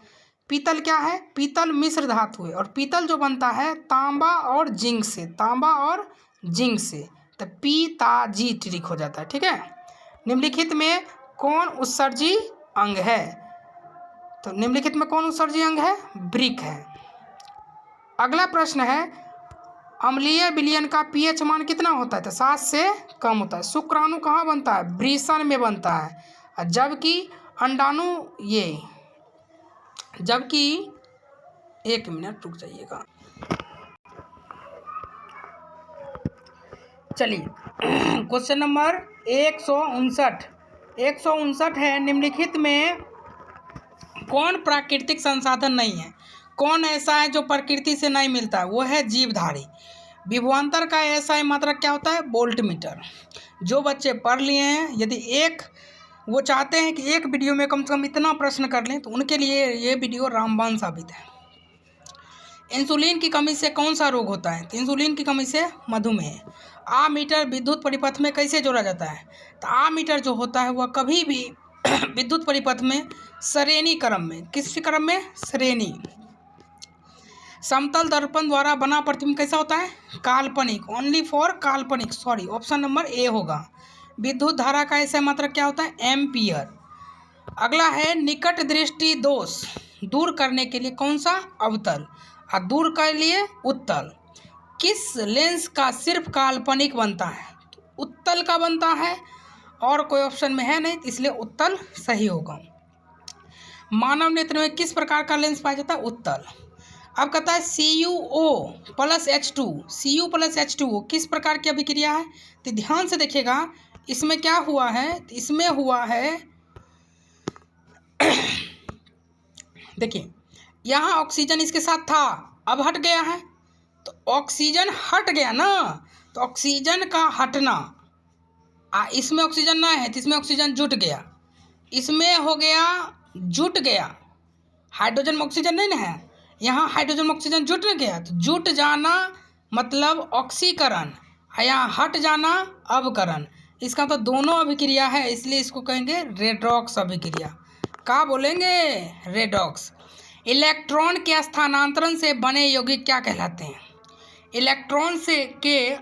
पीतल क्या है? पीतल मिश्र धातु है, और पीतल जो बनता है तांबा और जिंक से। तांबा और जिंक से, तो पीताजी ट्रिक हो जाता है, ठीक है। निम्नलिखित में कौन उत्सर्जी अंग है? तो निम्नलिखित में कौन उत्सर्जी अंग है? ब्रिक है। अगला प्रश्न है, अम्लीय विलयन का pH मान कितना होता है? तो 7 से कम होता है। शुक्राणु कहाँ बनता है? वृषण में बनता है, जबकि अंडाणु जबकि 1 मिनट रुक जाइएगा। चलिए क्वेश्चन नंबर 159 है, निम्नलिखित में कौन प्राकृतिक संसाधन नहीं है? कौन ऐसा है जो प्रकृति से नहीं मिलता है? वो है जीवधारी। विभवांतर का ऐसा मात्रक क्या होता है? Volt meter. जो बच्चे पढ़ लिए हैं, यदि वो चाहते हैं कि एक वीडियो में कम से कम इतना प्रश्न कर लें, तो उनके लिए ये वीडियो रामबाण साबित है। इंसुलिन की कमी से कौन सा रोग होता है? तो इंसुलिन की कमी से मधुमेह। आमीटर विद्युत परिपथ में कैसे जोड़ा जाता है? तो आमीटर जो होता है वह कभी भी विद्युत परिपथ में श्रेणी क्रम में, किस क्रम में? श्रेणी। समतल दर्पण द्वारा बना प्रतिबिंब कैसा होता है? काल्पनिक। ओनली फॉर काल्पनिक, सॉरी, ऑप्शन नंबर ए होगा। विद्युत धारा का ऐसा मात्रक क्या होता है? एम्पियर। अगला है, निकट दृष्टि दोष दूर करने के लिए कौन सा? अवतल। और दूर के लिए उत्तल। किस लेंस का सिर्फ काल्पनिक बनता है? तो उत्तल का बनता है, और कोई ऑप्शन में है नहीं, इसलिए उत्तल सही होगा। मानव नेत्र में किस प्रकार का लेंस पाया जाता है? उत्तल। अब कहता है CuO plus H2, Cu plus H2O किस प्रकार की अभिक्रिया है? तो ध्यान से देखिएगा, इसमें क्या हुआ है? तो इसमें हुआ है देखिए, यहाँ ऑक्सीजन इसके साथ था, अब हट गया है, तो ऑक्सीजन हट गया ना, तो ऑक्सीजन का हटना, इसमें ऑक्सीजन ना है तो इसमें ऑक्सीजन जुट गया, इसमें हो गया जुट गया, हाइड्रोजन में ऑक्सीजन नहीं ना है, यहाँ हाइड्रोजन में ऑक्सीजन जुट न गया, तो जुट जाना मतलब ऑक्सीकरण, यहाँ हट जाना अवकरण। इसका तो दोनों अभिक्रिया है, इसलिए इसको कहेंगे रेडॉक्स अभिक्रिया। क्या बोलेंगे? रेडॉक्स। इलेक्ट्रॉन के स्थानांतरण से बने यौगिक क्या कहलाते हैं? इलेक्ट्रॉन से के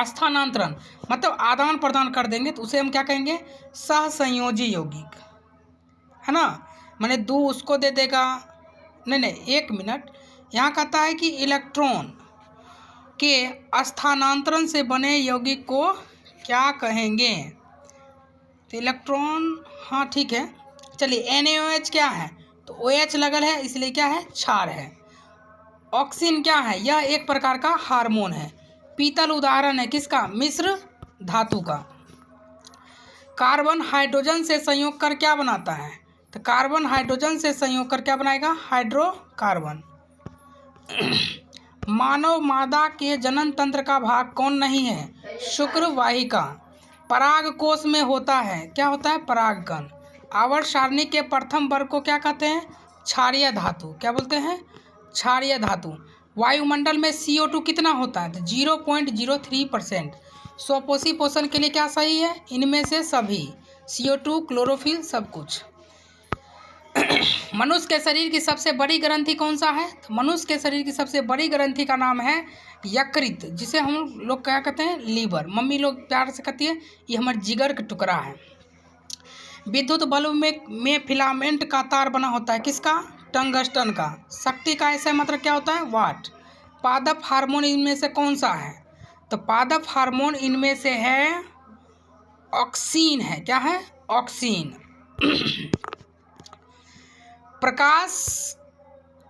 स्थानांतरण मतलब आदान प्रदान कर देंगे तो उसे हम क्या कहेंगे, सहसंयोजी यौगिक, है ना। मैंने दो उसको दे देगा, नहीं 1 मिनट, यहाँ कहता है कि इलेक्ट्रॉन के स्थानांतरण से बने यौगिक को क्या कहेंगे। तो इलेक्ट्रॉन, हाँ ठीक है, चलिए NaOH क्या है, तो OH लगल है इसलिए क्या है, क्षार है। ऑक्सीन क्या है, यह एक प्रकार का हार्मोन है। पीतल उदाहरण है किसका, मिश्र धातु का। कार्बन हाइड्रोजन से संयोग कर क्या बनाता है, तो कार्बन हाइड्रोजन से संयोग कर क्या बनाएगा, हाइड्रोकार्बन। मानव मादा के जनन तंत्र का भाग कौन नहीं है, शुक्र वाहिका। पराग कोश में होता है, क्या होता है, परागकण। आवर्त सारणी के प्रथम वर्ग को क्या कहते हैं, क्षारीय धातु। क्या बोलते हैं, क्षारीय धातु। वायुमंडल में CO2 कितना होता है, तो 0.03%। स्वपोषी पोषण के लिए क्या सही है, इनमें से सभी, CO2, क्लोरोफिल, सब कुछ। मनुष्य के शरीर की सबसे बड़ी ग्रंथि कौन सा है, तो मनुष्य के शरीर की सबसे बड़ी ग्रंथि का नाम है यकृत, जिसे हम लोग क्या कहते हैं, लीवर। मम्मी लोग प्यार से कहती है ये हमारे जिगर का टुकड़ा है। विद्युत बल्ब में फिलामेंट का तार बना होता है, किसका, टंगस्टन का। शक्ति का ऐसा मतलब क्या होता है, वाट। पादप हार्मोन इनमें से कौन सा है, तो पादप हार्मोन इनमें से है ऑक्सीन है, क्या है, ऑक्सीन। प्रकाश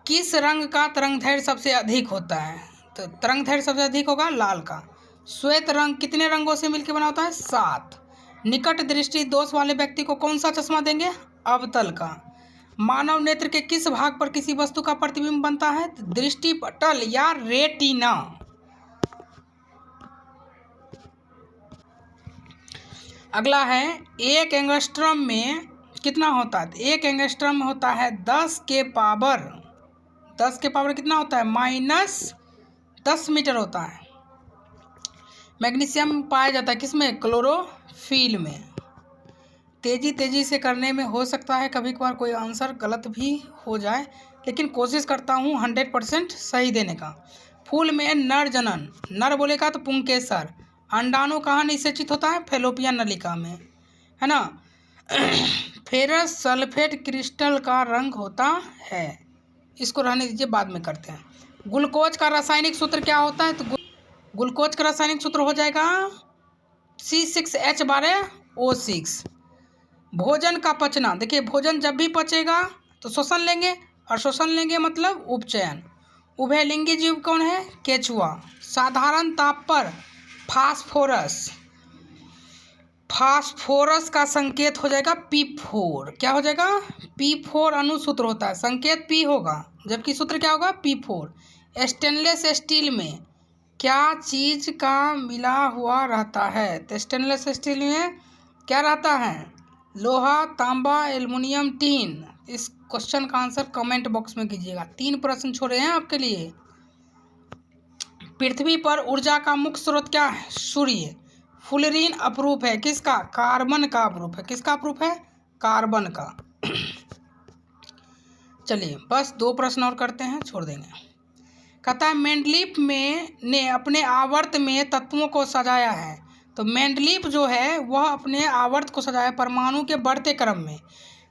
किस रंग का तरंगदैर्घ्य सबसे अधिक होता है, तो तरंगदैर्घ्य सबसे अधिक होगा लाल का। श्वेत रंग कितने रंगों से मिलकर बना होता है, 7। निकट दृष्टि दोष वाले व्यक्ति को कौन सा चश्मा देंगे, अवतल का। मानव नेत्र के किस भाग पर किसी वस्तु का प्रतिबिंब बनता है, तो दृष्टिपटल या रेटिना। अगला है 1 एंगस्ट्रम में कितना होता है, 1 एंगस्ट्रम में होता है 10 के पावर कितना होता है, -10 मीटर होता है। मैग्नीशियम पाया जाता है किसमें, क्लोरोफिल में। तेजी से करने में हो सकता है कभी कभार कोई आंसर गलत भी हो जाए, लेकिन कोशिश करता हूँ 100% सही देने का। फूल में नर जनन, नर बोलेगा तो पुंकेसर। अंडाणु कहाँ निषेचित होता है, फैलोपियन नलिका में, है ना। फेरस सल्फेट क्रिस्टल का रंग होता है, इसको रहने दीजिए, बाद में करते हैं। ग्लूकोज का रासायनिक सूत्र क्या होता है, तो ग्लूकोज का रासायनिक सूत्र हो जाएगा C6H12O6। भोजन का पचना, देखिए भोजन जब भी पचेगा तो श्वसन लेंगे, और श्वसन लेंगे मतलब उपचयन। उभयलिंगी जीव कौन है, केचुआ। साधारण ताप पर फास्फोरस का संकेत हो जाएगा P4। क्या हो जाएगा, P4 अणुसूत्र होता है, संकेत P होगा, जबकि सूत्र क्या होगा, P4। स्टेनलेस स्टील में क्या चीज का मिला हुआ रहता है, तो स्टेनलेस स्टील में क्या रहता है, लोहा, तांबा, एल्युमिनियम, टीन। इस क्वेश्चन का आंसर कमेंट बॉक्स में कीजिएगा। 3 प्रश्न छोड़े हैं आपके लिए। पृथ्वी पर ऊर्जा का मुख्य स्रोत क्या है, सूर्य। फुलरीन अप्रूप है किसका, कार्बन का अप्रूप है, किसका अप्रूप है, कार्बन का। चलिए बस 2 प्रश्न और करते हैं, छोड़ देंगे। कहता है मेंडलीफ ने अपने आवर्त में तत्वों को सजाया है, तो मेंडलीफ जो है वह अपने आवर्त को सजाया परमाणु के बढ़ते क्रम में।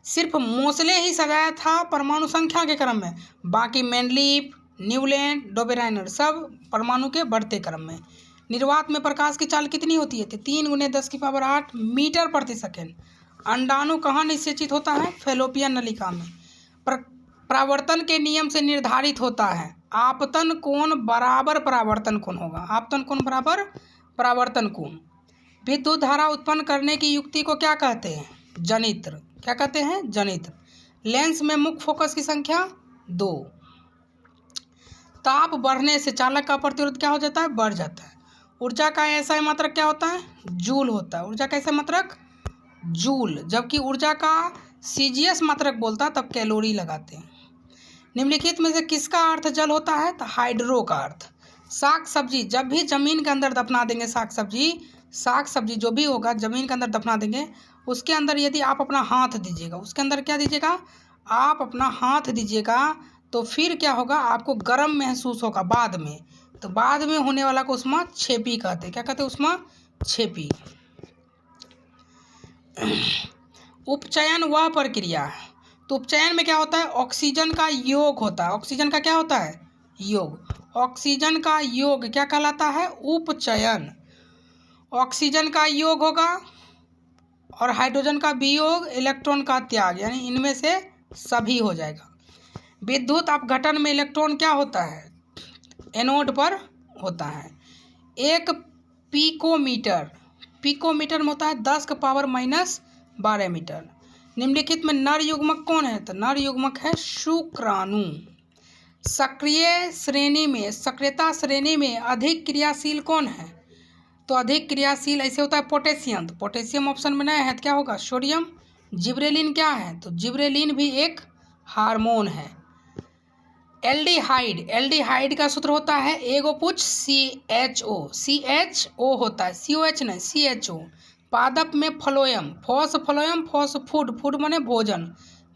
सिर्फ मोसले ही सजाया था परमाणु संख्या के क्रम में, बाकी मेंडलीफ, न्यूलैंड, डोबेराइनर सब परमाणु के बढ़ते क्रम में। निर्वात में प्रकाश की चाल कितनी होती है, तो 3 × 10⁸ मीटर प्रति सेकेंड। अंडाणु कहाँ निषेचित होता है, फैलोपियन नलिका में। परावर्तन के नियम से निर्धारित होता है आपतन कोण बराबर परावर्तन कोण होगा, आपतन कोण बराबर परावर्तन कोण। विद्युत धारा उत्पन्न करने की युक्ति को क्या कहते हैं, जनित्र। क्या कहते हैं, जनित्र। लेंस में मुख्य फोकस की संख्या 2। ताप बढ़ने से चालक का प्रतिरोध क्या हो जाता है, बढ़ जाता है। ऊर्जा का ऐसा मात्रक क्या होता है, जूल होता है। ऊर्जा का ऐसा मात्रक जूल, जबकि ऊर्जा का CGS मात्रक बोलता है तब कैलोरी लगाते हैं। निम्नलिखित में से किसका अर्थ जल होता है, तो हाइड्रो का अर्थ। साग सब्जी जब भी जमीन के अंदर दफना देंगे, साग सब्जी जो भी होगा जमीन के अंदर दफना देंगे, उसके अंदर यदि आप अपना हाथ दीजिएगा, उसके अंदर क्या दीजिएगा, आप अपना हाथ दीजिएगा, तो फिर क्या होगा, आपको गर्म महसूस होगा बाद में। तो बाद में होने वाला को ऊष्मा छेपी कहते हैं। क्या कहते हैं? ऊष्मा छेपी। उपचयन वह प्रक्रिया है। तो उपचयन में क्या होता है? ऑक्सीजन का योग होता है। ऑक्सीजन का क्या होता है? योग। ऑक्सीजन का योग क्या कहलाता है? उपचयन। ऑक्सीजन का योग होगा और हाइड्रोजन का वियोग, इलेक्ट्रॉन का त्याग, यानी इनमें से सभी हो जाएगा। विद्युत अपघटन में इलेक्ट्रॉन क्या होता है? एनोड पर होता है। एक पिकोमीटर, पिकोमीटर में होता है 10⁻⁻12 मीटर। निम्नलिखित में नर युग्मक कौन है? तो नर युग्मक है शुक्राणु। सक्रिय श्रेणी में, सक्रियता श्रेणी में अधिक क्रियाशील कौन है? तो अधिक क्रियाशील ऐसे होता है पोटेशियम। तो पोटेशियम ऑप्शन में नहीं है तो क्या होगा? सोडियम। जिब्रेलिन क्या है? तो जिब्रेलिन भी एक हार्मोन है। एल्डिहाइड, एल्डिहाइड का सूत्र होता है एगो पुछ CHO, CHO होता है, COH नहीं, CHO। पादप में फ्लोएम, फॉस्फोफ्लोएम, फॉस्फूड, फूड माने भोजन,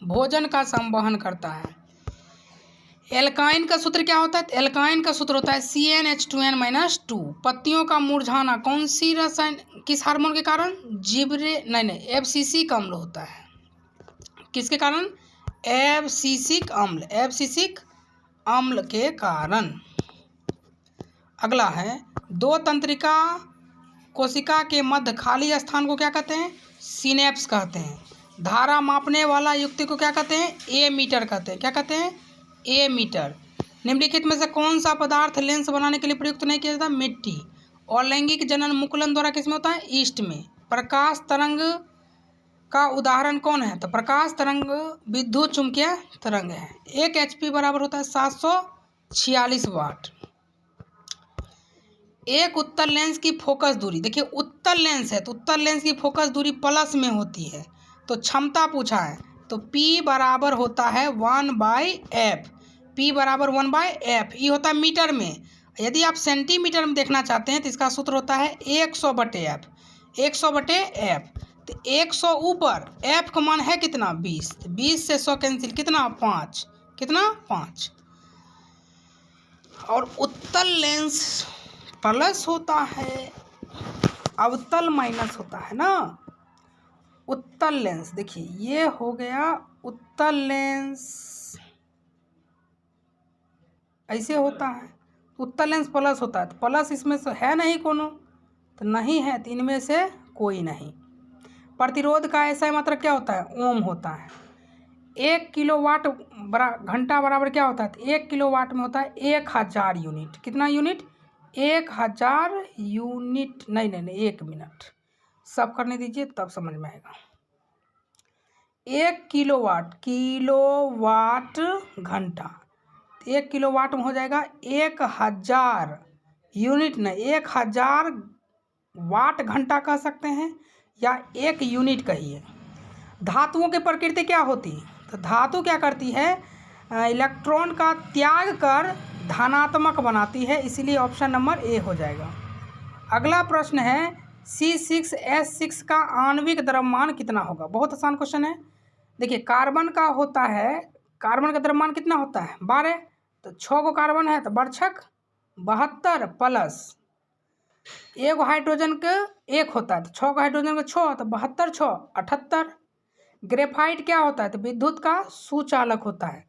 भोजन का संवहन करता है। एल्काइन का सूत्र क्या होता है? एल्काइन का सूत्र होता है CnH2n-2। पत्तियों का मुरझाना कौन सी रसायन, किस हार्मोन के कारण? एब्सिसिक अम्ल होता है। किसके कारण? एब्सिसिक अम्ल, एब्सिसिक अम्ल के कारण। अगला है, दो तंत्रिका कोशिका के मध्य खाली स्थान को क्या कहते हैं? सिनेप्स कहते हैं। धारा मापने वाला युक्ति को क्या कहते हैं? एमीटर कहते हैं। क्या कहते हैं? एमीटर। निम्नलिखित में से कौन सा पदार्थ लेंस बनाने के लिए प्रयुक्त नहीं किया जाता? मिट्टी। और लैंगिक जनन मुकुलन द्वारा किसमें होता है? ईस्ट में। प्रकाश तरंग का उदाहरण कौन है? तो प्रकाश तरंग विद्युत चुंबकीय तरंग है। 1 HP बराबर होता है 746 वाट। एक उत्तल लेंस की फोकस दूरी, देखिए उत्तल लेंस है तो उत्तल लेंस की फोकस दूरी प्लस में होती है। तो क्षमता पूछा है तो P बराबर होता है 1/f। P बराबर 1/f। ये होता है मीटर में। यदि आप सेंटीमीटर में देखना चाहते हैं तो इसका सूत्र होता है 100/f, 100/f। तो 100 ऊपर f का मान है कितना? 20। 20 से 100 कैंसिल, कितना? 5। कितना? 5। और उत्तल लेंस प्लस होता है, अवतल माइनस होता है ना। उत्तल लेंस देखिए ये हो गया उत्तल लेंस, ऐसे होता है। उत्तल लेंस प्लस होता है तो प्लस इसमें से है नहीं कोनो, तो नहीं है तो इनमें से कोई नहीं। प्रतिरोध का ऐसा मात्रक क्या होता है? ओम होता है। 1 किलोवाट घंटा बराबर क्या होता है? तो 1 किलोवाट में होता है 1000 यूनिट। कितना यूनिट? 1000 यूनिट। नहीं 1 मिनट, सब करने दीजिए तब समझ में आएगा। 1 किलोवाट, किलोवाट घंटा, 1 किलोवाट में हो जाएगा 1000 यूनिट, नहीं 1000 वाट घंटा कह सकते हैं या 1 यूनिट कहिए। धातुओं की प्रकृति क्या होती है? तो धातु क्या करती है? इलेक्ट्रॉन का त्याग कर धनात्मक बनाती है, इसीलिए ऑप्शन नंबर ए हो जाएगा। अगला प्रश्न है C6H6 का आणविक द्रव्यमान कितना होगा? बहुत आसान क्वेश्चन है। देखिए कार्बन का होता है, कार्बन का द्रव्यमान कितना होता है? 12। तो 6 को कार्बन है तो बर्छक 72 प्लस एक हाइड्रोजन के 1 होता है तो 6 का हाइड्रोजन का 6 तो 72 6 78। ग्रेफाइट क्या होता है? तो विद्युत का सुचालक होता है।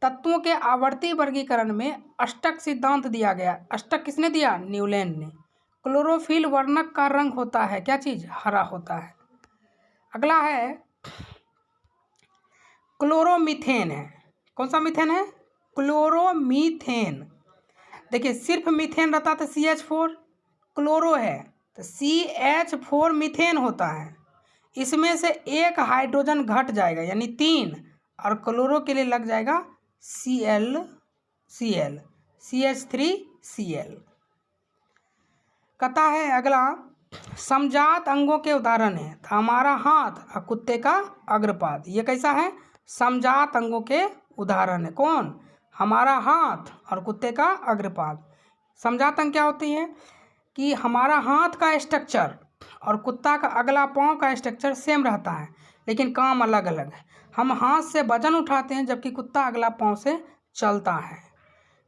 तत्वों के आवर्ती वर्गीकरण में अष्टक सिद्धांत दिया गया। अष्टक किसने दिया? न्यूलैंड ने। क्लोरोफिल वर्णक का रंग होता है क्या चीज? हरा होता है। अगला है क्लोरोमीथेन है। कौन सा मीथेन है? क्लोरोमीथेन। देखिए सिर्फ मीथेन रहता तो CH4, क्लोरो है तो CH4 मीथेन होता है। इसमें से एक हाइड्रोजन घट जाएगा यानी 3, और क्लोरो के लिए लग जाएगा Cl, CH3Cl। कहता है अगला समजात अंगों के उदाहरण है तो हमारा हाथ और कुत्ते का अग्रपाद। ये कैसा है? समजात अंगों के उदाहरण है। कौन? हमारा हाथ और कुत्ते का अग्रपाद। समजात अंग क्या होती है कि हमारा हाथ का स्ट्रक्चर और कुत्ता का अगला पाँव का स्ट्रक्चर सेम रहता है लेकिन काम अलग अलग है। हम हाथ से वजन उठाते हैं जबकि कुत्ता अगला पाँव से चलता है।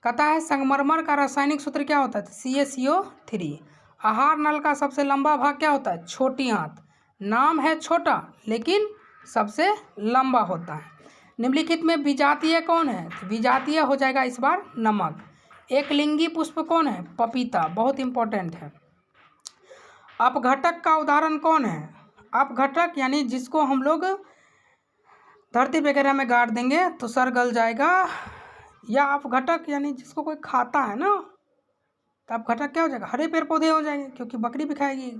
कहता है संगमरमर का रासायनिक सूत्र क्या होता है? CaCO3। आहार नल का सबसे लंबा भाग क्या होता है? छोटी आंत। नाम है छोटा लेकिन सबसे लंबा होता है। निम्नलिखित में विजातीय कौन है? विजातीय हो जाएगा इस बार नमक। एक लिंगी पुष्प कौन है? पपीता, बहुत इंपॉर्टेंट है। अपघटक का उदाहरण कौन है? अपघटक यानी जिसको हम लोग धरती वगैरह में गाड़ देंगे तो सर गल जाएगा, या अपघटक यानी जिसको कोई खाता है ना, तो अपघटक क्या हो जाएगा? हरे पेड़ पौधे हो जाएंगे, क्योंकि बकरी भी खाएगी,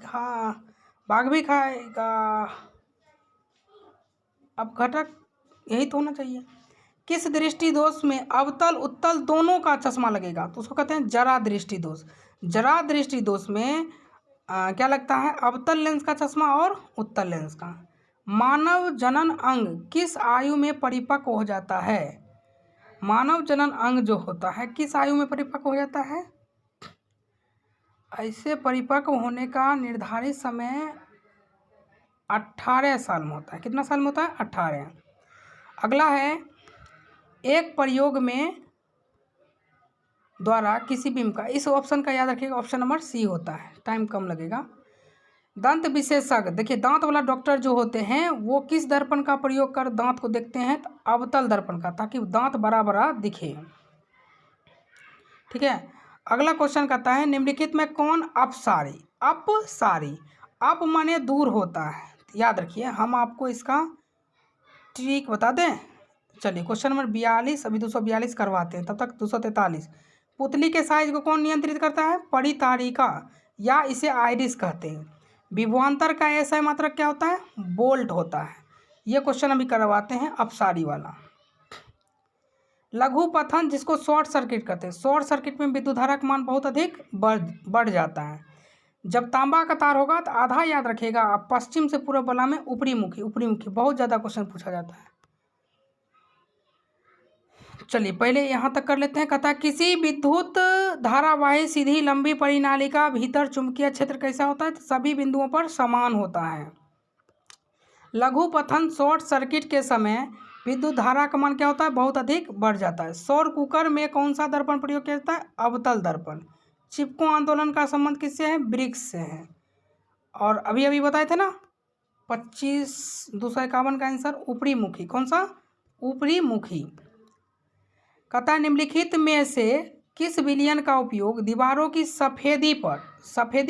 बाघ भी खाएगा। अपघटक यही तो होना चाहिए। किस दृष्टि दोष में अवतल उत्तल दोनों का चश्मा लगेगा? तो उसको कहते हैं जरा दृष्टि दोष। जरा दृष्टि दोष में क्या लगता है? अवतल लेंस का चश्मा और उत्तल लेंस का। मानव जनन अंग किस आयु में परिपक्व हो जाता है? मानव जनन अंग जो होता है किस आयु में परिपक्व हो जाता है? ऐसे परिपक्व होने का निर्धारित समय 18 साल में होता है। कितना साल में होता है? 18। अगला है, एक प्रयोग में द्वारा किसी बिंब का, इस ऑप्शन का याद रखिएगा, ऑप्शन नंबर सी होता है, टाइम कम लगेगा। दंत विशेषज्ञ, देखिए दांत वाला डॉक्टर जो होते हैं वो किस दर्पण का प्रयोग कर दांत को देखते हैं? तो अवतल दर्पण का, ताकि दांत बड़ा बड़ा दिखे। ठीक है। अगला क्वेश्चन कहता है निम्नलिखित में कौन अपसारी? अपसारी, अप माने दूर होता है, याद रखिए। हम आपको इसका ट्रिक बता दें। चलिए क्वेश्चन नंबर 42, अभी 242 करवाते हैं, तब तक 243। पुतली के साइज को कौन नियंत्रित करता है? परितारिका, या इसे आइरिस कहते हैं। विभवांतर का ऐसा मात्रक क्या होता है? बोल्ट होता है। ये क्वेश्चन अभी करवाते हैं अपसारी वाला। लघु पथन जिसको शॉर्ट सर्किट कहते हैं, शॉर्ट सर्किट में विद्युत धारा का मान बहुत अधिक बढ़ जाता है। जब तांबा का तार होगा तो आधा याद रखिएगा, पश्चिम से पूर्व बला में ऊपरी मुखी, ऊपरी मुखी बहुत ज़्यादा क्वेश्चन पूछा जाता है। चलिए पहले यहाँ तक कर लेते हैं। कहता है किसी विद्युत धारावाही सीधी लंबी परिनालिका भीतर चुंबकीय क्षेत्र कैसा होता है? तो सभी बिंदुओं पर समान होता है। लघु पथन शॉर्ट सर्किट के समय विद्युत धारा का मान क्या होता है? बहुत अधिक बढ़ जाता है। सौर कुकर में कौन सा दर्पण प्रयोग किया जाता है? अवतल दर्पण। चिपको आंदोलन का संबंध किससे है? ब्रिक्स से है। और अभी अभी बताए थे ना 25 251 का आंसर ऊपरी मुखी। कौन सा? ऊपरी मुखी। कहता है निम्नलिखित में से किस विलयन का उपयोग दीवारों की सफेदी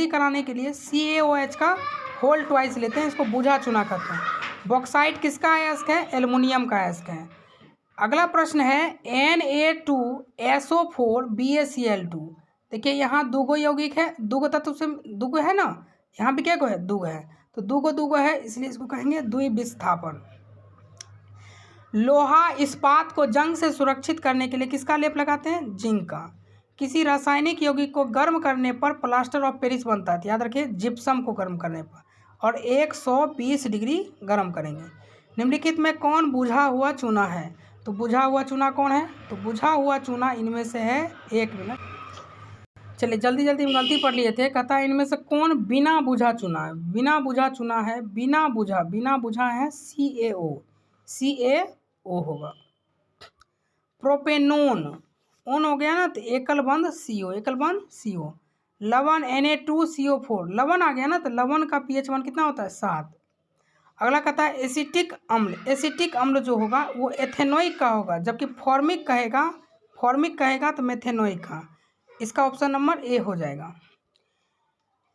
कराने के लिए CaOH का होल ट्वाइस लेते हैं? इसको बुझा चुना कहते हैं। बॉक्साइट किसका अयस्क है? एल्युमिनियम का अयस्क है। अगला प्रश्न है Na2SO4BaCl2। देखिए यहाँ दूगो यौगिक है, दूगो तत्व से दूगो है ना, यहाँ भी क्या है? दूगो है, तो दूगो है, इसलिए इसको कहेंगे द्विविस्थापन। लोहा इस्पात को जंग से सुरक्षित करने के लिए किसका लेप लगाते हैं? जिंक का। किसी रासायनिक यौगिक को गर्म करने पर प्लास्टर ऑफ पेरिस बनता है, याद रखिए जिप्सम को गर्म करने पर, और 120 डिग्री गर्म करेंगे। निम्नलिखित में कौन बुझा हुआ चूना है? तो बुझा हुआ चूना कौन है? तो बुझा हुआ चूना इनमें से है, 1 मिनट, चलिए जल्दी हम गलती पढ़ लिए थे। कहता है इनमें से कौन बिना बुझा चूना है? बिना बुझा चूना है, बिना बुझा है CaO होगा। प्रोपेनोन ओन हो गया ना, तो एकल बंध CO। लवण Na2CO4, लवण आ गया ना, तो लवण का pH मान कितना होता है? 7। अगला कहता है एसिटिक अम्ल जो होगा वो एथेनोइक का होगा, जबकि फॉर्मिक कहेगा तो मेथेनोइक का। इसका ऑप्शन नंबर ए हो जाएगा।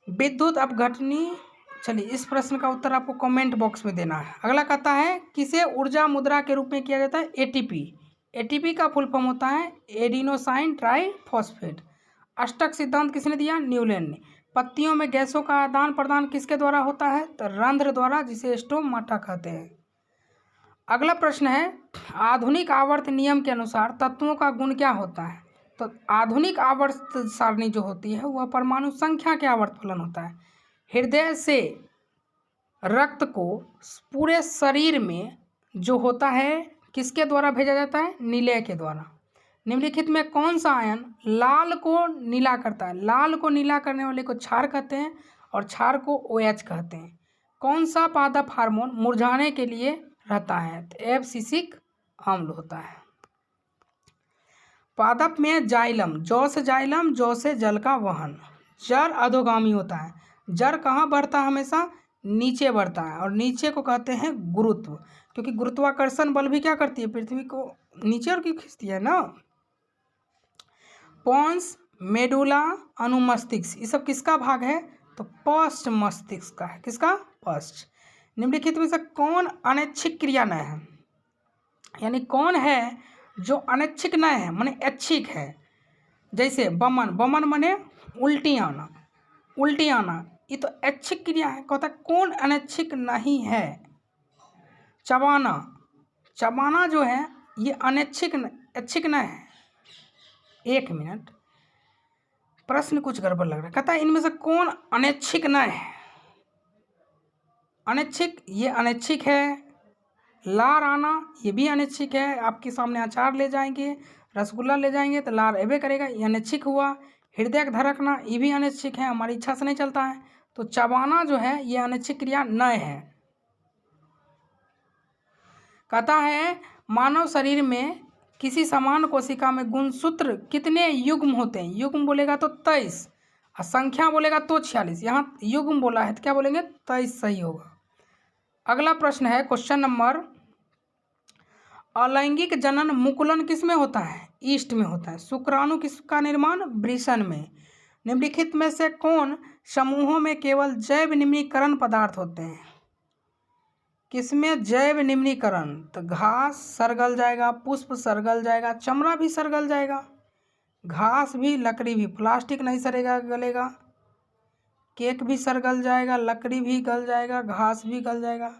विद्युत अपघटनी, चलिए इस प्रश्न का उत्तर आपको कमेंट बॉक्स में देना है। अगला कहता है किसे ऊर्जा मुद्रा के रूप में किया जाता है? ATP का फुल फॉर्म होता है एडिनोसाइन ट्राइफॉस्फेट। अष्टक सिद्धांत किसने दिया? न्यूटन ने। पत्तियों में गैसों का आदान प्रदान किसके द्वारा होता है? तो रंध्र द्वारा, जिसे स्टोमाटा कहते हैं। अगला प्रश्न है आधुनिक आवर्त नियम के अनुसार तत्वों का गुण क्या होता है? तो आधुनिक आवर्त सारणी जो होती है वह परमाणु संख्या के आवर्त फलन होता है। हृदय से रक्त को पूरे शरीर में जो होता है किसके द्वारा भेजा जाता है? निलय के द्वारा। निम्नलिखित में कौन सा आयन लाल को नीला करता है? लाल को नीला करने वाले को क्षार कहते हैं, और क्षार को OH कहते हैं। कौन सा पादप हार्मोन मुरझाने के लिए रहता है? तो एब्सिसिक अम्ल होता है। पादप में जाइलम, जौ से जल का वहन। जड़ अधोगामी होता है। जड़ कहाँ बढ़ता है? हमेशा नीचे बढ़ता है, और नीचे को कहते हैं गुरुत्व, क्योंकि गुरुत्वाकर्षण बल भी क्या करती है? पृथ्वी को नीचे और की खींचती है ना। पोन्स, मेडुला, अनुमस्तिष्क, ये सब किसका भाग है? तो पश्च मस्तिष्क का है। किसका? पश्च। निम्नलिखित में से कौन अनैच्छिक क्रिया न है? यानी कौन है जो अनैच्छिक न है, माने ऐच्छिक है? जैसे बमन, बमन माने उल्टी आना, उल्टी आना, ये तो ऐच्छिक क्रिया है। कहता है कौन अनैच्छिक नहीं है? चबाना, चबाना जो है ये अनैच्छिक ऐच्छिक न है। एक मिनट, प्रश्न कुछ गड़बड़ लग रहा है। कहता है इनमें से कौन अनैच्छिक न है? अनैच्छिक, ये अनैच्छिक है। लार आना ये भी अनैच्छिक है। आपके सामने अचार ले जाएंगे, रसगुल्ला ले जाएंगे तो लार एबे करेगा, ये अनैच्छिक हुआ। हृदय धड़कना ये भी अनैच्छिक है, हमारी इच्छा से नहीं चलता है। तो चबाना जो है ये अनैच्छिक क्रिया न है। कहता है मानव शरीर में किसी समान कोशिका में गुणसूत्र कितने युग्म होते हैं? युग्म बोलेगा तो 23, और संख्या बोलेगा तो 46। यहाँ युग्म बोला है तो क्या बोलेंगे? 23 सही होगा। अगला प्रश्न है क्वेश्चन नंबर, अलैंगिक जनन मुकुलन किस में होता है? ईस्ट में होता है। शुक्राणु किसका निर्माण? वृषण में। निम्नलिखित में से कौन समूहों में केवल जैव निम्नीकरण पदार्थ होते हैं? किसमें जैव निम्नीकरण? तो घास सरगल जाएगा, पुष्प सरगल जाएगा, चमड़ा भी सरगल जाएगा, घास भी, लकड़ी भी। प्लास्टिक नहीं सरेगा, गलेगा। केक भी सरगल जाएगा, लकड़ी भी गल जाएगा, घास भी गल जाएगा,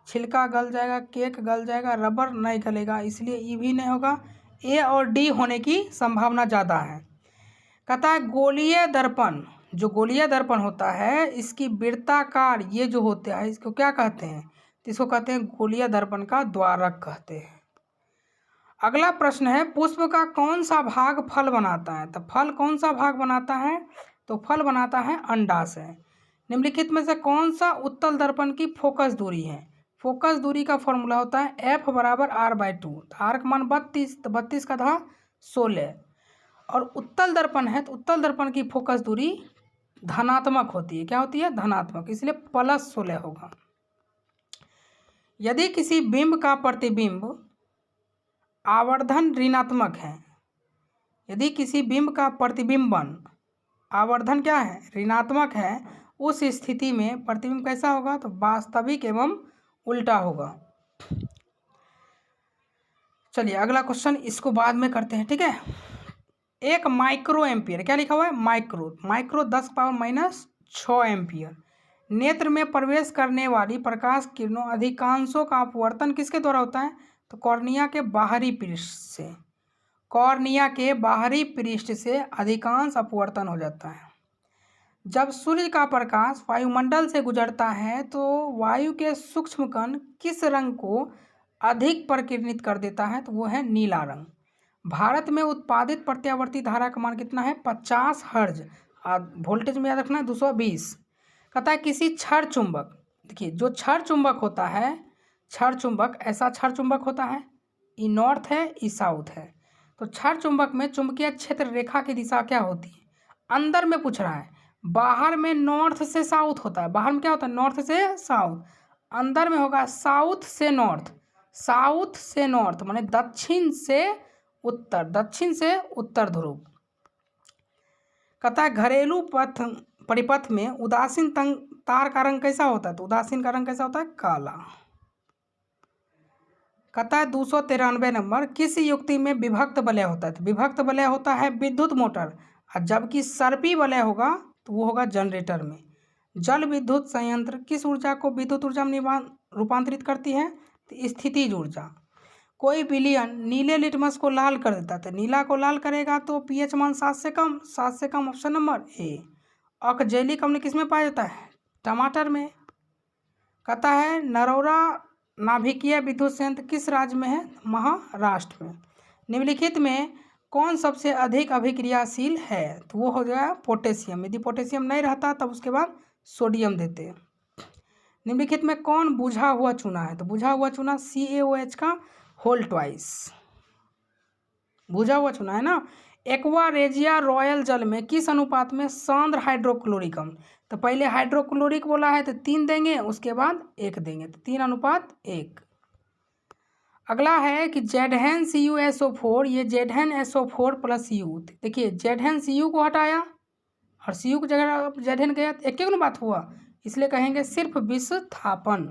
छिलका गल जाएगा, केक गल जाएगा, रबर नहीं गलेगा, इसलिए ई भी नहीं होगा। ए और डी होने की संभावना ज़्यादा है। कहता है गोलीय दर्पण, जो गोलीय दर्पण होता है इसकी वृत्ताकार ये जो होता है इसको क्या कहते हैं? तो इसको कहते हैं गोलीय दर्पण का द्वारक कहते हैं। अगला प्रश्न है पुष्प का कौन सा भाग फल बनाता है? तो फल कौन सा भाग बनाता है? तो फल बनाता है अंडाशय। निम्नलिखित में से कौन सा उत्तल दर्पण की फोकस दूरी है? फोकस दूरी का फॉर्मूला होता है F बराबर R/2। आर का मान 32, तो 32 का था 16। और उत्तल दर्पण है तो उत्तल दर्पण की फोकस दूरी धनात्मक होती है। क्या होती है? धनात्मक, इसलिए +16 होगा। यदि किसी बिंब का प्रतिबिंब आवर्धन ऋणात्मक है, यदि किसी बिंब का प्रतिबिंबन आवर्धन क्या है? ऋणात्मक है, उस स्थिति में प्रतिबिंब कैसा होगा? तो वास्तविक एवं उल्टा होगा। चलिए अगला क्वेश्चन, इसको बाद में करते हैं, ठीक है। एक माइक्रो एम्पियर, क्या लिखा हुआ है? Micro, micro 10⁻⁻6 ampere. नेत्र में प्रवेश करने वाली प्रकाश किरणों अधिकांशों का अपवर्तन किसके द्वारा होता है? तो कॉर्निया के बाहरी पृष्ठ से। कॉर्निया के बाहरी पृष्ठ से अधिकांश अपवर्तन हो जाता है। जब सूर्य का प्रकाश वायुमंडल से गुजरता है तो वायु के सूक्ष्म कण किस रंग को अधिक प्रकिरणित कर देता है? तो वो है नीला रंग। भारत में उत्पादित प्रत्यावर्ती धारा का मान कितना है? 50 हर्ज। वोल्टेज में याद रखना 220। कहता है किसी क्षण चुंबक, देखिए जो क्षण चुंबक होता है, क्षण चुंबक ऐसा क्षण चुंबक होता है, ई नॉर्थ है, ई साउथ है। तो क्षण चुंबक में चुंबकीय क्षेत्र रेखा की दिशा क्या होती है? अंदर में पूछ रहा है, बाहर में नॉर्थ से साउथ होता है। बाहर में क्या होता है? नॉर्थ से साउथ। अंदर में होगा साउथ से नॉर्थ। साउथ से नॉर्थ माने दक्षिण से उत्तर, दक्षिण से उत्तर ध्रुव। कहता है घरेलू पथ परिपथ में उदासीन तार का रंग कैसा होता है? तो उदासीन का रंग कैसा होता है? काला। कहता है 293 नंबर, किस युक्ति में विभक्त वलय होता है? तो विभक्त वलय होता है विद्युत मोटर, और जबकि सर्पी वलय होगा तो वो होगा जनरेटर में। जल विद्युत संयंत्र किस ऊर्जा को विद्युत ऊर्जा में रूपांतरित करती है? तो स्थितिज ऊर्जा। कोई विलयन नीले लिटमस को लाल कर देता है, तो नीला को लाल करेगा तो पीएच मान 7 से कम, 7 से कम ऑप्शन नंबर ए। ऑक्जेलिक अम्ल किस में पाया जाता है? टमाटर में। कहता है नरौरा नाभिकीय विद्युत संयंत्र किस राज्य में है? महाराष्ट्र में। निम्नलिखित में कौन सबसे अधिक अभिक्रियाशील है? तो वो हो गया पोटेशियम। यदि पोटेशियम नहीं रहता तब उसके बाद सोडियम देते। निम्नलिखित में कौन बुझा हुआ चूना है? तो बुझा हुआ चूना CaOH का होल ट्वाइस। बुझा हुआ चुना है ना। एक्वा रेजिया रॉयल जल में किस अनुपात में सांद्र हाइड्रोक्लोरिक अम्ल, तो पहले हाइड्रोक्लोरिक बोला है तो 3 देंगे, उसके बाद 1 देंगे, तो 3:1। अगला है कि ZnCuSO4, ये ZnSO4 + U, देखिए ZnCu को हटाया और Cu की जगह Zn गया, एक अनुपात हुआ, इसलिए कहेंगे सिर्फ विस्थापन।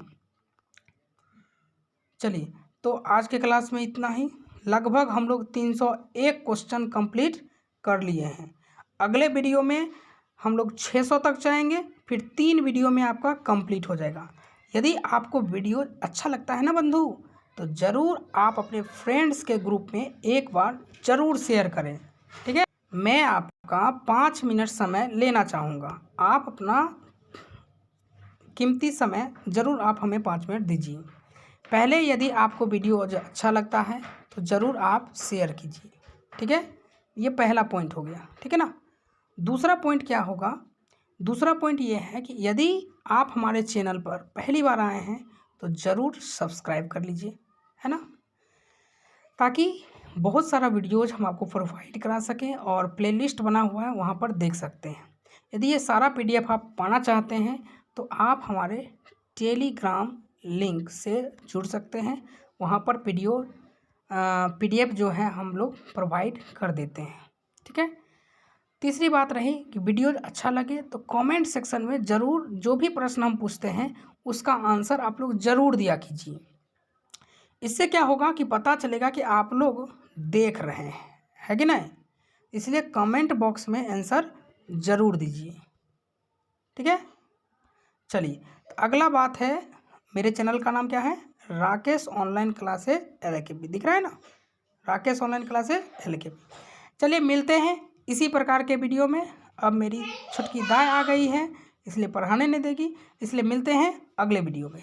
चलिए, तो आज के क्लास में इतना ही। लगभग हम लोग 301 क्वेश्चन कंप्लीट कर लिए हैं। अगले वीडियो में हम लोग 600 तक जाएंगे, फिर 3 वीडियो में आपका कंप्लीट हो जाएगा। यदि आपको वीडियो अच्छा लगता है ना बंधु, तो ज़रूर आप अपने फ्रेंड्स के ग्रुप में एक बार ज़रूर शेयर करें, ठीक है। मैं आपका 5 मिनट समय लेना चाहूँगा, आप अपना कीमती समय ज़रूर आप हमें 5 मिनट दीजिए। पहले यदि आपको वीडियो अच्छा लगता है तो ज़रूर आप शेयर कीजिए, ठीक है। ये पहला पॉइंट हो गया, ठीक है ना। दूसरा पॉइंट क्या होगा, दूसरा पॉइंट ये है कि यदि आप हमारे चैनल पर पहली बार आए हैं तो ज़रूर सब्सक्राइब कर लीजिए, है ना, ताकि बहुत सारा वीडियोज़ हम आपको प्रोवाइड करा सकें और प्लेलिस्ट बना हुआ है वहाँ पर देख सकते हैं। यदि ये सारा PDF आप पाना चाहते हैं तो आप हमारे टेलीग्राम लिंक से जुड़ सकते हैं, वहाँ पर PDF जो है हम लोग प्रोवाइड कर देते हैं, ठीक है। तीसरी बात रही कि वीडियो अच्छा लगे तो कमेंट सेक्शन में ज़रूर जो भी प्रश्न हम पूछते हैं उसका आंसर आप लोग ज़रूर दिया कीजिए। इससे क्या होगा कि पता चलेगा कि आप लोग देख रहे हैं, है कि नहीं। इसलिए कमेंट बॉक्स में आंसर ज़रूर दीजिए, ठीक है। चलिए, तो अगला बात है, मेरे चैनल का नाम क्या है, राकेश ऑनलाइन क्लासेस LKP, दिख रहा है ना, राकेश ऑनलाइन क्लासेस LKP। चलिए मिलते हैं इसी प्रकार के वीडियो में। अब मेरी छुटकी दाई आ गई है, इसलिए पढ़ाने नहीं देगी, इसलिए मिलते हैं अगले वीडियो में।